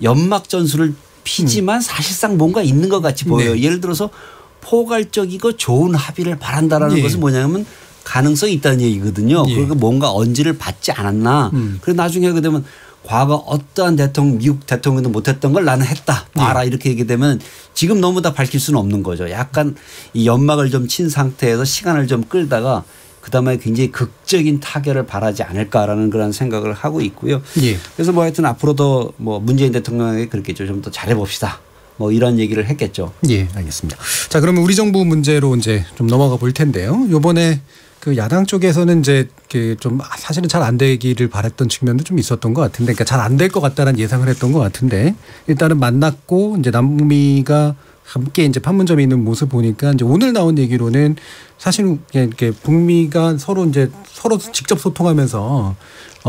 연막 전술을 피지만 사실상 뭔가 있는 것 같이 보여요. 네. 예를 들어서 포괄적이고 좋은 합의를 바란다라는 예. 것은 뭐냐면 가능성이 있다는 얘기거든요. 예. 그러니까 뭔가 언지를 받지 않았나. 그래서 나중에 하게 되면 과거 어떠한 대통령 미국 대통령도 못했던 걸 나는 했다. 봐라 이렇게 얘기되면 지금 너무 다 밝힐 수는 없는 거죠. 약간 이 연막을 좀 친 상태에서 시간을 좀 끌다가 그다음에 굉장히 극적인 타결을 바라지 않을까라는 그런 생각을 하고 있고요. 예. 그래서 뭐 하여튼 앞으로도 뭐 문재인 대통령에게 그렇게 좀 더 잘해봅시다. 뭐 이런 얘기를 했겠죠. 예, 알겠습니다. 자, 그러면 우리 정부 문제로 이제 좀 넘어가 볼 텐데요. 요번에 그 야당 쪽에서는 이제 좀 사실은 잘 안 되기를 바랬던 측면도 좀 있었던 것 같은데, 그러니까 잘 안 될 것 같다는 예상을 했던 것 같은데 일단은 만났고 이제 남북미가 함께 이제 판문점에 있는 모습 보니까 이제 오늘 나온 얘기로는 사실은 이렇게 북미가 서로 직접 소통하면서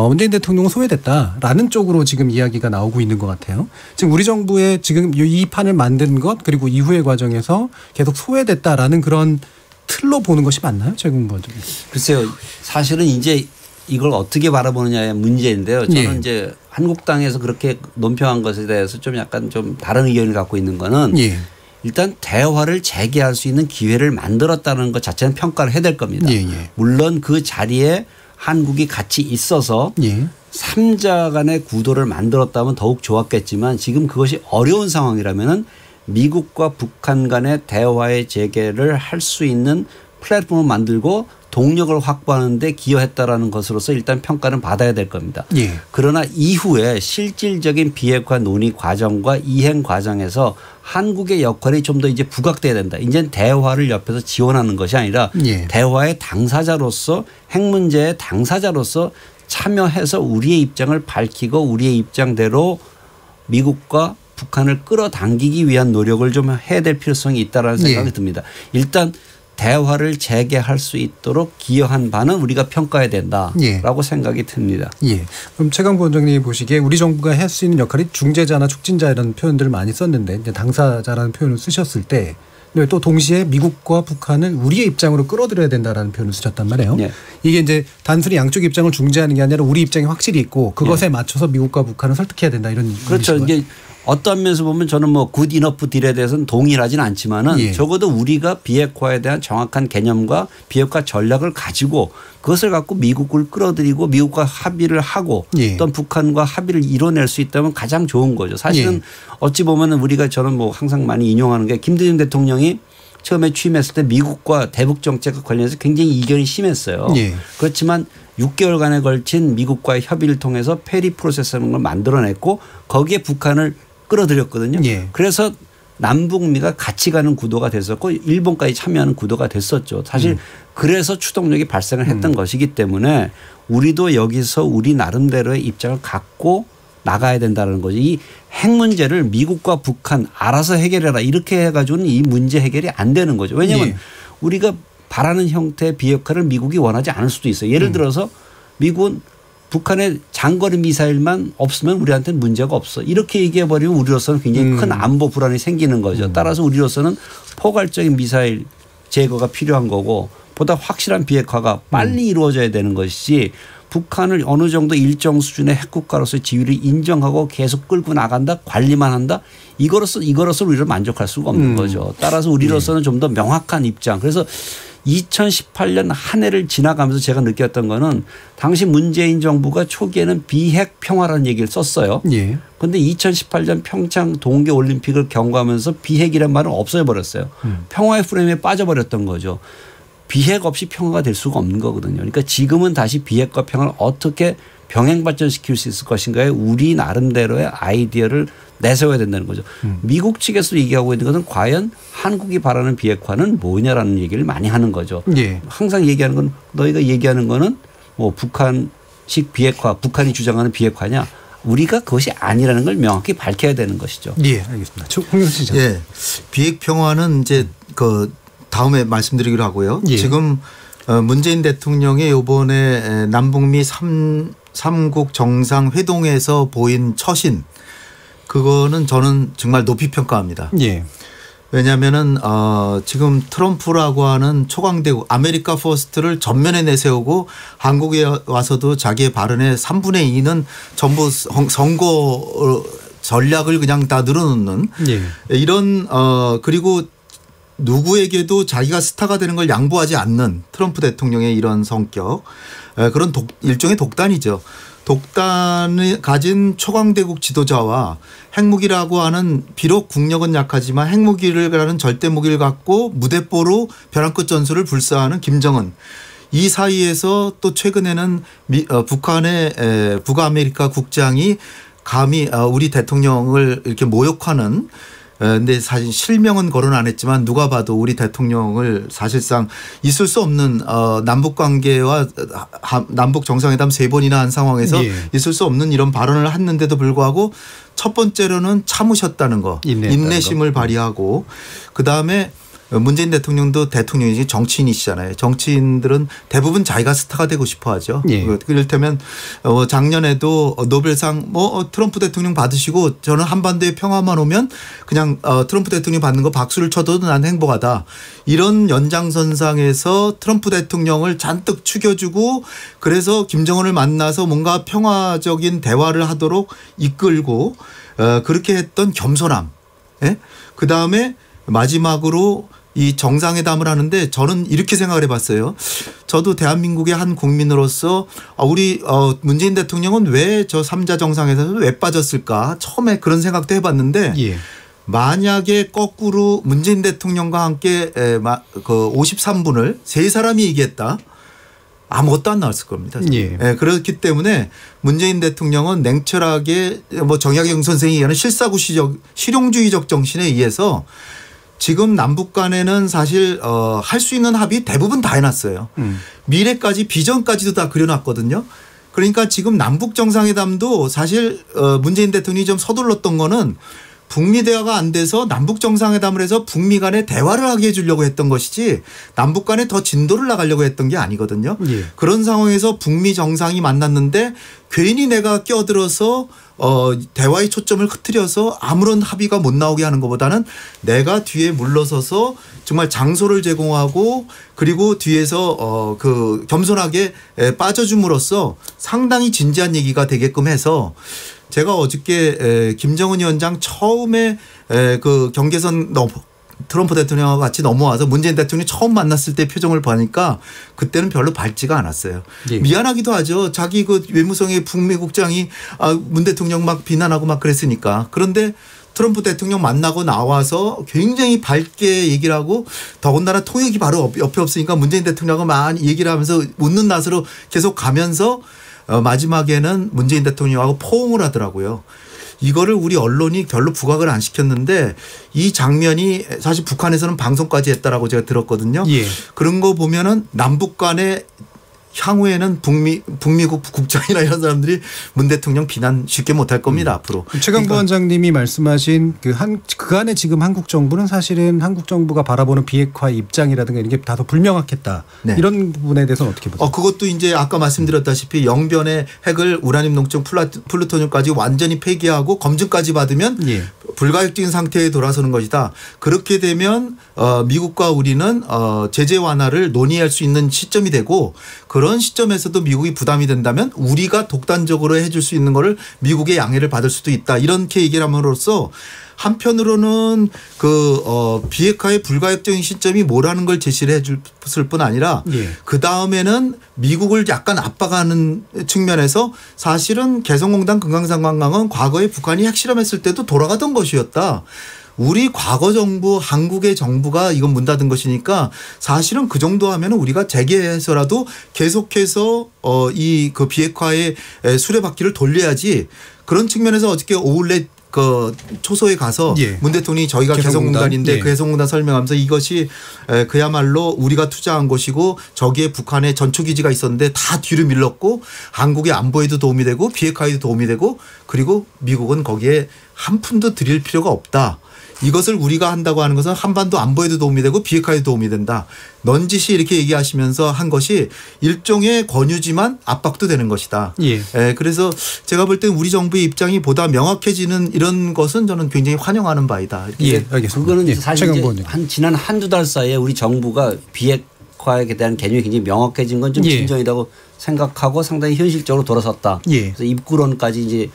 문재인 대통령은 소외됐다라는 쪽으로 지금 이야기가 나오고 있는 것 같아요. 지금 우리 정부의 지금 이 판을 만든 것 그리고 이후의 과정에서 계속 소외됐다라는 그런 틀로 보는 것이 맞나요? 최근보 좀. 글쎄요. 사실은 이제 이걸 어떻게 바라보느냐의 문제인데요. 저는 예. 이제 한국당에서 그렇게 논평한 것에 대해서 좀 약간 좀 다른 의견을 갖고 있는 거는 예. 일단 대화를 재개할 수 있는 기회를 만들었다는 것 자체는 평가를 해야 될 겁니다. 예. 물론 그 자리에 한국이 같이 있어서 예. 3자 간의 구도를 만들었다면 더욱 좋았겠지만 지금 그것이 어려운 상황이라면은 미국과 북한 간의 대화의 재개를 할 수 있는 플랫폼을 만들고 동력을 확보하는 데 기여했다라는 것으로서 일단 평가는 받아야 될 겁니다. 예. 그러나 이후에 실질적인 비핵화 논의 과정과 이행 과정에서 한국의 역할이 좀 더 이제 부각돼야 된다. 이제 대화를 옆에서 지원하는 것이 아니라 예. 대화의 당사자로서 핵 문제의 당사자로서 참여해서 우리의 입장을 밝히고 우리의 입장대로 미국과 북한을 끌어당기기 위한 노력을 좀 해야 될 필요성이 있다라는 생각이 예. 듭니다. 일단 대화를 재개할 수 있도록 기여한 바는 우리가 평가해야 된다라고 생각이 듭니다. 예. 그럼 최강보 원장님이 보시기에 우리 정부가 할 수 있는 역할이 중재자나 촉진자 이런 표현들을 많이 썼는데 이제 당사자라는 표현을 쓰셨을 때 또 동시에 미국과 북한을 우리의 입장으로 끌어들여야 된다라는 표현을 쓰셨단 말이에요. 네. 이게 이제 단순히 양쪽 입장을 중재하는 게 아니라 우리 입장이 확실히 있고 그것에 맞춰서 미국과 북한을 설득해야 된다 이런. 그렇죠. 이게 어떤 면에서 보면 저는 뭐 굿 이너프 딜에 대해서는 동일하지는 않지만은 예. 적어도 우리가 비핵화에 대한 정확한 개념과 비핵화 전략을 가지고 그것을 갖고 미국을 끌어들이고 미국과 합의를 하고 예. 또 북한과 합의를 이뤄낼 수 있다면 가장 좋은 거죠. 사실은 예. 어찌 보면은 우리가 저는 뭐 항상 많이 인용하는 게 김대중 대통령이 처음에 취임했을 때 미국과 대북 정책과 관련해서 굉장히 이견이 심했어요. 예. 그렇지만 6개월간에 걸친 미국과의 협의를 통해서 페리 프로세스라는 걸 만들어냈고 거기에 북한을 끌어들였거든요. 예. 그래서 남북미가 같이 가는 구도가 됐었고 일본까지 참여하는 구도가 됐었죠. 사실 그래서 추동력이 발생을 했던 것이기 때문에 우리도 여기서 우리 나름대로의 입장을 갖고 나가야 된다는 거죠. 이 핵 문제를 미국과 북한 알아서 해결해라 이렇게 해가지고는 이 문제 해결이 안 되는 거죠. 왜냐하면 예. 우리가 바라는 형태의 비핵화를 미국이 원하지 않을 수도 있어요. 예를 들어서 미국은 북한의 장거리 미사일만 없으면 우리한테는 문제가 없어. 이렇게 얘기해 버리면 우리로서는 굉장히 큰 안보 불안이 생기는 거죠. 따라서 우리로서는 포괄적인 미사일 제거가 필요한 거고 보다 확실한 비핵화가 빨리 이루어져야 되는 것이지 북한을 어느 정도 일정 수준의 핵국가로서의 지위를 인정하고 계속 끌고 나간다 관리만 한다 이거로서 우리를 만족할 수가 없는 거죠. 따라서 우리로서는 좀 더 명확한 입장. 그래서 2018년 한 해를 지나가면서 제가 느꼈던 거는 당시 문재인 정부가 초기에는 비핵 평화라는 얘기를 썼어요. 그런데 2018년 평창 동계올림픽을 경과하면서 비핵이라는 말은 없어져 버렸어요. 평화의 프레임에 빠져버렸던 거죠. 비핵 없이 평화가 될 수가 없는 거거든요. 그러니까 지금은 다시 비핵과 평화를 어떻게 병행 발전시킬 수 있을 것인가에 우리 나름대로의 아이디어를 내세워야 된다는 거죠. 미국 측에서 얘기하고 있는 것은 과연 한국이 바라는 비핵화는 뭐냐라는 얘기를 많이 하는 거죠. 항상 얘기하는 건 너희가 얘기하는 거는 뭐 북한식 비핵화, 북한이 주장하는 비핵화냐. 우리가 그것이 아니라는 걸 명확히 밝혀야 되는 것이죠. 예, 알겠습니다. 홍영신 전. 예, 비핵 평화는 이제 그 다음에 말씀드리기로 하고요. 지금 문재인 대통령이 이번에 남북미 3국 정상회동에서 보인 처신 그거는 저는 정말 높이 평가합니다. 왜냐하면은 지금 트럼프라고 하는 초강대국 아메리카 퍼스트를 전면에 내세우고 한국에 와서도 자기의 발언의 3분의 2는 전부 선거 전략을 그냥 다 늘어놓는 이런 그리고 누구에게도 자기가 스타가 되는 걸 양보하지 않는 트럼프 대통령의 이런 성격 그런 일종의 독단이죠. 독단을 가진 초강대국 지도자와 핵무기라고 하는 비록 국력은 약하지만 핵무기라는 절대무기를 갖고 무대뽀로 벼랑 끝 전술을 불사하는 김정은 이 사이에서 또 최근에는 북한의 북아메리카 국장이 감히 우리 대통령을 이렇게 모욕하는 근데 사실 실명은 거론 안 했지만 누가 봐도 우리 대통령을 사실상 있을 수 없는 남북 관계와 남북 정상회담 3번이나 한 상황에서 있을 수 없는 이런 발언을 했는데도 불구하고 첫 번째로는 참으셨다는 거. 인내심을 발휘하고 그다음에 문재인 대통령도 대통령이지 정치인이시잖아요. 정치인들은 대부분 자기가 스타가 되고 싶어 하죠. 이를테면 작년에도 노벨상 트럼프 대통령 받으시고 저는 한반도의 평화만 오면 그냥 트럼프 대통령 받는 거 박수를 쳐도 난 행복하다. 이런 연장선상에서 트럼프 대통령을 잔뜩 죽여주고 그래서 김정은을 만나서 뭔가 평화적인 대화를 하도록 이끌고 그렇게 했던 겸손함. 그다음에 마지막으로 이 정상회담을 하는데 저는 이렇게 생각을 해봤어요. 저도 대한민국의 한 국민으로서 우리 문재인 대통령은 왜 저 3자 정상회담에서 왜 빠졌을까 처음에 그런 생각도 해봤는데 만약에 거꾸로 문재인 대통령과 함께 그 53분을 세 사람이 얘기했다. 아무것도 안 나왔을 겁니다. 그렇기 때문에 문재인 대통령은 냉철하게 뭐 정약용 선생이 얘기하는 실용주의적 정신에 의해서 지금 남북 간에는 사실 할 수 있는 합의 대부분 다 해놨어요. 미래까지 비전까지도 다 그려놨거든요. 그러니까 지금 남북 정상회담도 사실 문재인 대통령이 좀 서둘렀던 거는 북미 대화가 안 돼서 남북 정상회담을 해서 북미 간에 대화를 하게 해주려고 했던 것이지 남북 간에 더 진도를 나가려고 했던 게 아니거든요. 그런 상황에서 북미 정상이 만났는데 괜히 내가 껴들어서 대화의 초점을 흐트려서 아무런 합의가 못 나오게 하는 것보다는 내가 뒤에 물러서서 정말 장소를 제공하고 그리고 뒤에서 그 겸손하게 빠져줌으로써 상당히 진지한 얘기가 되게끔 해서 제가 어저께 김정은 위원장 처음에 그 경계선 트럼프 대통령과 같이 넘어와서 문재인 대통령이 처음 만났을 때 표정을 보니까 그때는 별로 밝지가 않았어요. 미안하기도 하죠. 자기 그 외무성의 북미 국장이 문 대통령 막 비난하고 막 그랬으니까. 그런데 트럼프 대통령 만나고 나와서 굉장히 밝게 얘기를 하고 더군다나 통역이 바로 옆에 없으니까 문재인 대통령하고 많이 얘기를 하면서 웃는 낯으로 계속 가면서 마지막에는 문재인 대통령하고 포옹을 하더라고요. 이거를 우리 언론이 별로 부각을 안 시켰는데 이 장면이 사실 북한에서는 방송까지 했다라고 제가 들었거든요. 그런 거 보면은 남북 간에 향후에는 북미국 국장이나 이런 사람들이 문 대통령 비난 쉽게 못할 겁니다. 앞으로. 최강부 원장님이 말씀하신 그 안에 지금 한국 정부는 사실은 한국 정부가 바라보는 비핵화 입장이라든가 이런 게 다 더 불명확했다. 이런 부분에 대해서는 어떻게 보세요? 그것도 이제 아까 말씀드렸다시피 영변의 핵을 우라늄, 농축, 플루토늄까지 완전히 폐기하고 검증까지 받으면 불가역적인 상태에 돌아서는 것이다. 그렇게 되면 미국과 우리는 제재 완화를 논의할 수 있는 시점이 되고 그런 시점에서도 미국이 부담이 된다면 우리가 독단적으로 해줄 수 있는 거를 미국의 양해를 받을 수도 있다. 이렇게 얘기를 함으로써 한편으로는 비핵화의 불가역적인 시점이 뭐라는 걸 제시를 해 줬을 뿐 아니라 그 다음에는 미국을 약간 압박하는 측면에서 사실은 개성공단 금강산 관광은 과거에 북한이 핵실험했을 때도 돌아가던 것이었다. 우리 과거 정부 한국의 정부가 이건 문 닫은 것이니까 사실은 그 정도 하면 우리가 재개해서라도 계속해서 이 그 비핵화의 수레바퀴를 돌려야지. 그런 측면에서 어저께 오울렛 초소에 가서 문 대통령이 저희가 개성공단인데 그 개성공단 설명하면서 이것이 그야말로 우리가 투자한 것이고 저기에 북한의 전초기지가 있었는데 다 뒤로 밀렸고 한국의 안보에도 도움이 되고 비핵화에도 도움이 되고 그리고 미국은 거기에 한 푼도 들일 필요가 없다. 이것을 우리가 한다고 하는 것은 한반도 안보에도 도움이 되고 비핵화에도 도움이 된다. 넌지시 이렇게 얘기하시면서 한 것이 일종의 권유지만 압박도 되는 것이다. 그래서 제가 볼 때 우리 정부의 입장이 보다 명확해지는 이런 것은 저는 굉장히 환영하는 바이다. 알겠습니다. 그거는 사실 이제 지난 한두 달 사이에 우리 정부가 비핵화에 대한 개념이 굉장히 명확해진 건 좀 진정이라고 생각하고 상당히 현실적으로 돌아섰다. 그래서 입구론까지 이제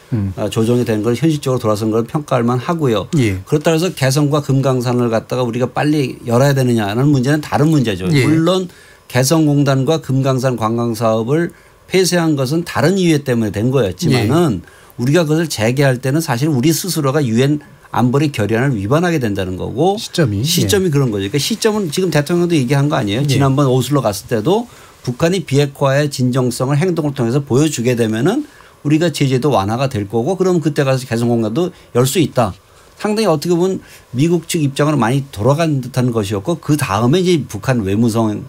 조정이 된 걸 현실적으로 돌아선 걸 평가할 만 하고요. 그렇다고 해서 개성과 금강산을 갖다가 우리가 빨리 열어야 되느냐는 문제는 다른 문제죠. 물론 개성공단과 금강산 관광사업을 폐쇄한 것은 다른 이유 때문에 된 거였지만은 우리가 그것을 재개할 때는 사실 우리 스스로가 유엔 안보리 결의안을 위반하게 된다는 거고 시점이 그런 거죠. 그러니까 시점은 지금 대통령도 얘기한 거 아니에요. 지난번 오슬로 갔을 때도 북한이 비핵화의 진정성을 행동을 통해서 보여주게 되면은 우리가 제재도 완화가 될 거고 그럼 그때 가서 개성공단도 열 수 있다. 상당히 어떻게 보면 미국 측 입장으로 많이 돌아간 듯한 것이었고 그 다음에 이제 북한 외무성의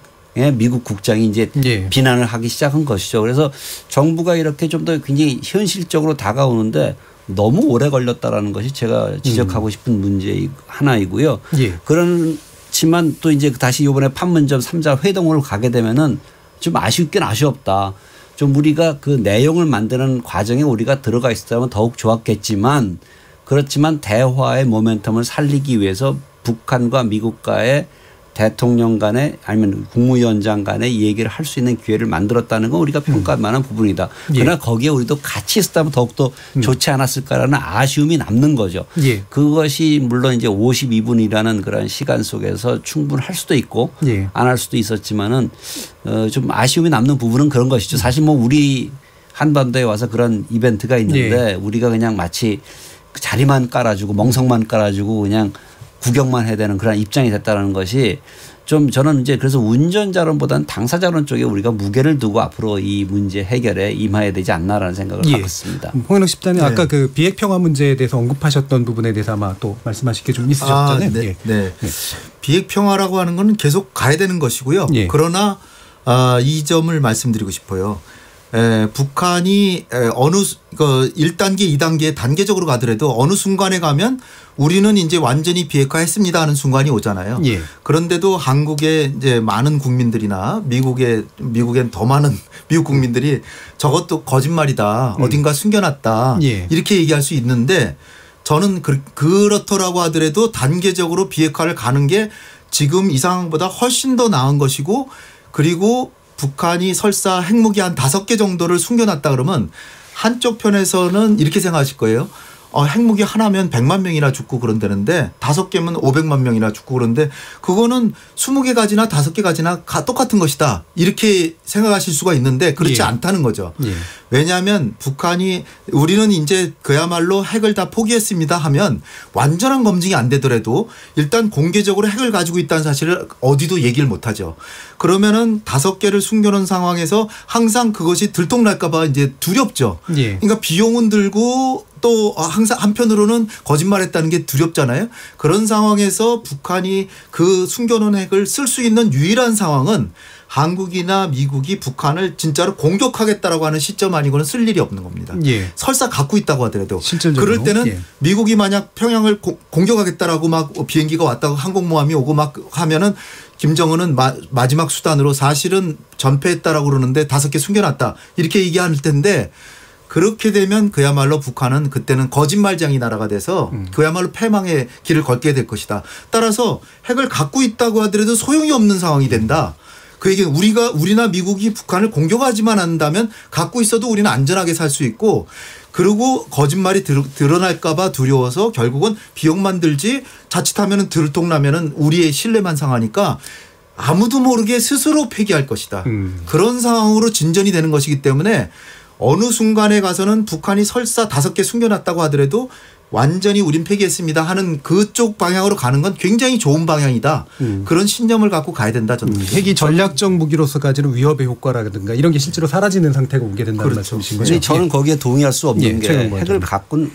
미국 국장이 이제 비난을 하기 시작한 것이죠. 그래서 정부가 이렇게 좀 더 굉장히 현실적으로 다가오는데 너무 오래 걸렸다라는 것이 제가 지적하고 싶은 문제 하나이고요. 그렇지만 또 이제 다시 이번에 판문점 3자 회동으로 가게 되면은 좀 아쉽긴 아쉬웠다. 좀 우리가 그 내용을 만드는 과정에 우리가 들어가 있었다면 더욱 좋았겠지만 그렇지만 대화의 모멘텀을 살리기 위해서 북한과 미국과의 대통령 간에 아니면 국무위원장 간에 이 얘기를 할 수 있는 기회를 만들었다는 건 우리가 평가할 만한 부분이다. 그러나 거기에 우리도 같이 있었다면 더욱더 좋지 않았을까라는 아쉬움이 남는 거죠. 그것이 물론 이제 52분이라는 그런 시간 속에서 충분할 수도 있고 안 할 수도 있었지만은 좀 아쉬움이 남는 부분은 그런 것이죠. 사실 뭐 우리 한반도에 와서 그런 이벤트가 있는데 우리가 그냥 마치 자리만 깔아주고 멍석만 깔아주고 그냥 구경만 해야 되는 그런 입장이 됐다는 것이 좀 저는 이제 그래서 운전자론보다는 당사자론 쪽에 우리가 무게를 두고 앞으로 이 문제 해결에 임해야 되지 않나라는 생각을 하고 있습니다. 홍현욱 집단이 아까 그 비핵평화 문제에 대해서 언급하셨던 부분에 대해서 아마 또 말씀하실 게 좀 있으셨잖아요. 비핵평화라고 하는 건 계속 가야 되는 것이고요. 그러나 이 점을 말씀드리고 싶어요. 북한이 어느 1단계, 2단계 단계적으로 가더라도 어느 순간에 가면 우리는 이제 완전히 비핵화했습니다 하는 순간이 오잖아요. 그런데도 한국의 이제 많은 국민들이나 미국엔 더 많은 미국 국민들이 저것도 거짓말이다. 어딘가 숨겨놨다. 이렇게 얘기할 수 있는데 저는 그렇더라고 하더라도 단계적으로 비핵화를 가는 게 지금 이 상황보다 훨씬 더 나은 것이고 그리고 북한이 설사 핵무기 한 5개 정도를 숨겨놨다 그러면 한쪽 편에서는 이렇게 생각하실 거예요. 핵무기 하나면 100만 명이나 죽고 그런다는데 5개면 500만 명이나 죽고 그런데 그거는 20개 가지나 5개 가지나 똑같은 것이다. 이렇게 생각하실 수가 있는데 그렇지 않다는 거죠. 왜냐하면 북한이 우리는 이제 그야말로 핵을 다 포기했습니다 하면 완전한 검증이 안 되더라도 일단 공개적으로 핵을 가지고 있다는 사실을 어디도 얘기를 못 하죠. 그러면은 5개를 숨겨놓은 상황에서 항상 그것이 들통날까 봐 이제 두렵죠. 그러니까 비용은 들고 또 항상 한편으로는 거짓말했다는 게 두렵잖아요. 그런 상황에서 북한이 그 숨겨놓은 핵을 쓸 수 있는 유일한 상황은 한국이나 미국이 북한을 진짜로 공격하겠다라고 하는 시점 아니고는 쓸 일이 없는 겁니다. 설사 갖고 있다고 하더라도 그럴 때는 미국이 만약 평양을 공격하겠다라고 막 비행기가 왔다고 항공모함이 오고 막 하면은 김정은은 마지막 수단으로 사실은 전패했다라고 그러는데 5개 숨겨놨다 이렇게 얘기할 텐데 그렇게 되면 그야말로 북한은 그때는 거짓말쟁이 나라가 돼서 그야말로 패망의 길을 걷게 될 것이다. 따라서 핵을 갖고 있다고 하더라도 소용이 없는 상황이 된다. 그 얘기는 우리나 미국이 북한을 공격하지만 않는다면 갖고 있어도 우리는 안전하게 살 수 있고, 그리고 거짓말이 드러날까 봐 두려워서 결국은 비용만 들지 자칫하면 들통나면 우리의 신뢰만 상하니까 아무도 모르게 스스로 폐기할 것이다. 그런 상황으로 진전이 되는 것이기 때문에 어느 순간에 가서는 북한이 설사 5개 숨겨놨다고 하더라도 완전히 우린 폐기했습니다 하는 그쪽 방향으로 가는 건 굉장히 좋은 방향이다. 그런 신념을 갖고 가야 된다. 저는. 핵이 전략적 무기로서 가지는 위협의 효과라든가 이런 게 실제로 사라지는 상태가 오게 된다는 말씀이신 거죠. 저는 거기에 동의할 수 없는 게 핵을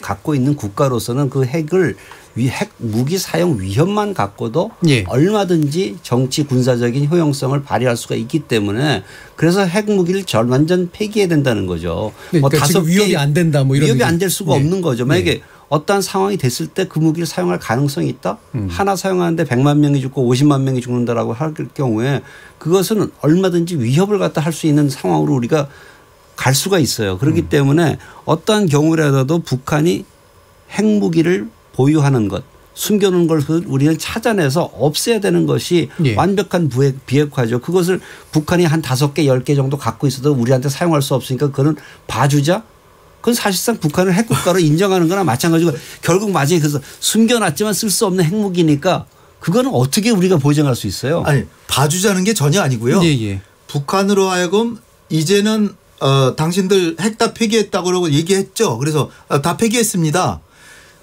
갖고 있는 국가로서는 그 핵을 핵 무기 사용 위협만 갖고도 얼마든지 정치 군사적인 효용성을 발휘할 수가 있기 때문에 그래서 핵 무기를 완전 폐기해야 된다는 거죠. 그러니까 뭐 5개 위협이 안 된다 뭐 이런 위협이 안 될 수가 없는 거죠. 만약에 어떠한 상황이 됐을 때 그 무기를 사용할 가능성이 있다. 하나 사용하는데 100만 명이 죽고 50만 명이 죽는다라고 할 경우에 그것은 얼마든지 위협을 갖다 할 수 있는 상황으로 우리가 갈 수가 있어요. 그렇기 때문에 어떠한 경우라도 북한이 핵무기를 보유하는 것, 숨겨놓은 걸 우리는 찾아내서 없애야 되는 것이 완벽한 비핵화죠. 그것을 북한이 한 5개, 10개 정도 갖고 있어도 우리한테 사용할 수 없으니까 그건 봐주자. 그건 사실상 북한을 핵국가로 인정하는 거나 마찬가지고 결국 마지막에 그래서 숨겨놨지만 쓸 수 없는 핵무기니까 그거는 어떻게 우리가 보장할 수 있어요? 아니 봐주자는 게 전혀 아니고요. 북한으로 하여금 이제는 당신들 핵 다 폐기했다고 그러고 얘기했죠. 그래서 다 폐기했습니다.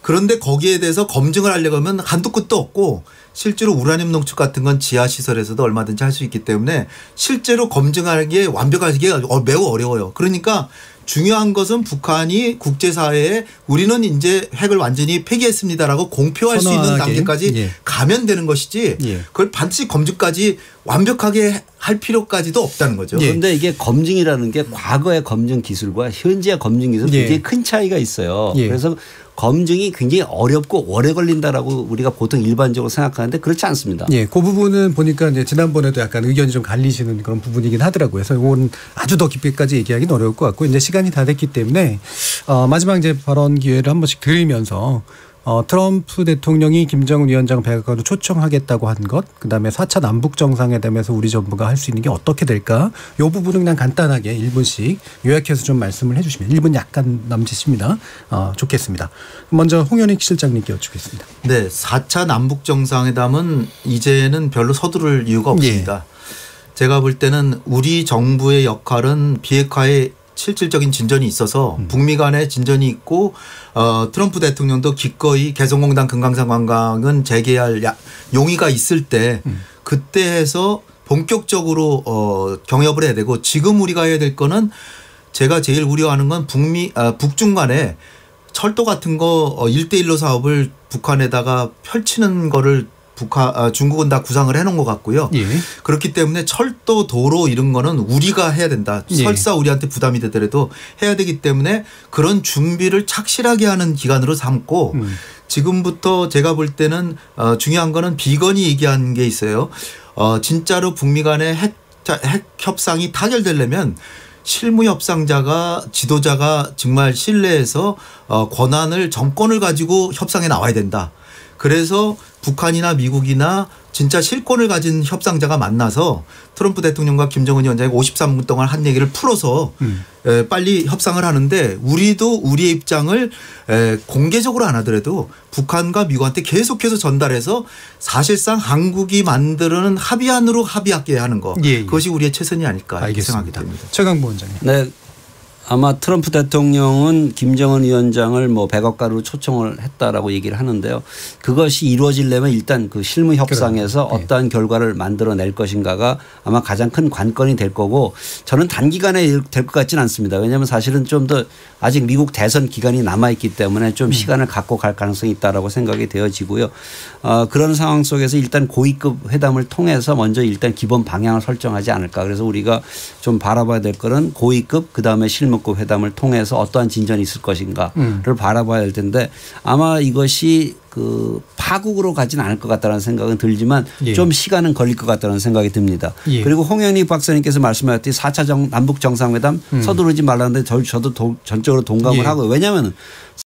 그런데 거기에 대해서 검증을 하려고 하면 한도 끝도 없고 실제로 우라늄 농축 같은 건 지하시설에서도 얼마든지 할 수 있기 때문에 실제로 검증하기에 완벽하게 매우 어려워요. 그러니까 중요한 것은 북한이 국제사회에 우리는 이제 핵을 완전히 폐기했습니다라고 공표할 수 있는 단계까지 가면 되는 것이지 그걸 반드시 검증까지 완벽하게 할 필요까지도 없다는 거죠. 그런데 이게 검증이라는 게 과거의 검증 기술과 현재의 검증 기술 굉장히 큰 차이가 있어요. 그래서 검증이 굉장히 어렵고 오래 걸린다라고 우리가 보통 일반적으로 생각하는데 그렇지 않습니다. 그 부분은 보니까 이제 지난번에도 약간 의견이 좀 갈리시는 그런 부분이긴 하더라고요. 그래서 이건 아주 더 깊이까지 얘기하기는 어려울 것 같고 이제 시간이 다 됐기 때문에 마지막 이제 발언 기회를 한 번씩 드리면서 트럼프 대통령이 김정은 위원장 백악관으로 초청하겠다고 한 것, 그다음에 4차 남북 정상회담에서 우리 정부가 할 수 있는 게 어떻게 될까? 이 부분은 그냥 간단하게 1분씩 요약해서 좀 말씀을 해 주시면 1분 약간 남짓입니다. 좋겠습니다. 먼저 홍현익 실장님께 여쭙겠습니다. 네. 4차 남북 정상회담은 이제는 별로 서두를 이유가 없습니다. 제가 볼 때는 우리 정부의 역할은 비핵화에 실질적인 진전이 있어서 북미 간의 진전이 있고 트럼프 대통령도 기꺼이 개성공단 금강산 관광은 재개할 용의가 있을 때 그때 해서 본격적으로 경협을 해야 되고 지금 우리가 해야 될 거는 제가 제일 우려하는 건 북중 간에 철도 같은 거 1:1로 사업을 북한에다가 펼치는 거를 중국은 다 구상을 해놓은 것 같고요. 그렇기 때문에 철도, 도로 이런 거는 우리가 해야 된다. 설사 우리한테 부담이 되더라도 해야 되기 때문에 그런 준비를 착실하게 하는 기간으로 삼고 지금부터 제가 볼 때는 중요한 거는 비건이 얘기한 게 있어요. 진짜로 북미 간의 핵 협상이 타결되려면 실무 협상자가 지도자가 정말 신뢰해서 권한을 정권을 가지고 협상에 나와야 된다. 그래서 북한이나 미국이나 진짜 실권을 가진 협상자가 만나서 트럼프 대통령과 김정은 위원장이 53분 동안 한 얘기를 풀어서 빨리 협상을 하는데 우리도 우리의 입장을 공개적으로 안 하더라도 북한과 미국한테 계속해서 전달해서 사실상 한국이 만드는 합의안으로 합의하게 하는 거. 그것이 우리의 최선이 아닐까 생각이 됩니다. 최강부 원장님. 네. 아마 트럼프 대통령은 김정은 위원장을 뭐 백악관으로 초청을 했다라고 얘기를 하는데요. 그것이 이루어지려면 일단 그 실무 협상에서 어떠한 결과를 만들어낼 것인가가 아마 가장 큰 관건이 될 거고 저는 단기간에 될 것 같지는 않습니다. 왜냐하면 사실은 좀 더 아직 미국 대선 기간이 남아있기 때문에 좀 시간을 갖고 갈 가능성이 있다라고 생각이 되어지고요. 그런 상황 속에서 일단 고위급 회담을 통해서 먼저 일단 기본 방향을 설정하지 않을까. 그래서 우리가 좀 바라봐야 될 거는 고위급 그다음에 실무 대통령급 회담을 통해서 어떠한 진전이 있을 것인가를 바라봐야 할 텐데 아마 이것이 그 파국으로 가진 않을 것 같다는 생각은 들지만 예. 좀 시간은 걸릴 것 같다는 생각이 듭니다. 예. 그리고 홍영리 박사님께서 말씀하셨듯이 4차 남북 정상회담 서두르지 말라는데 저도 전적으로 동감을 예. 하고요. 왜냐하면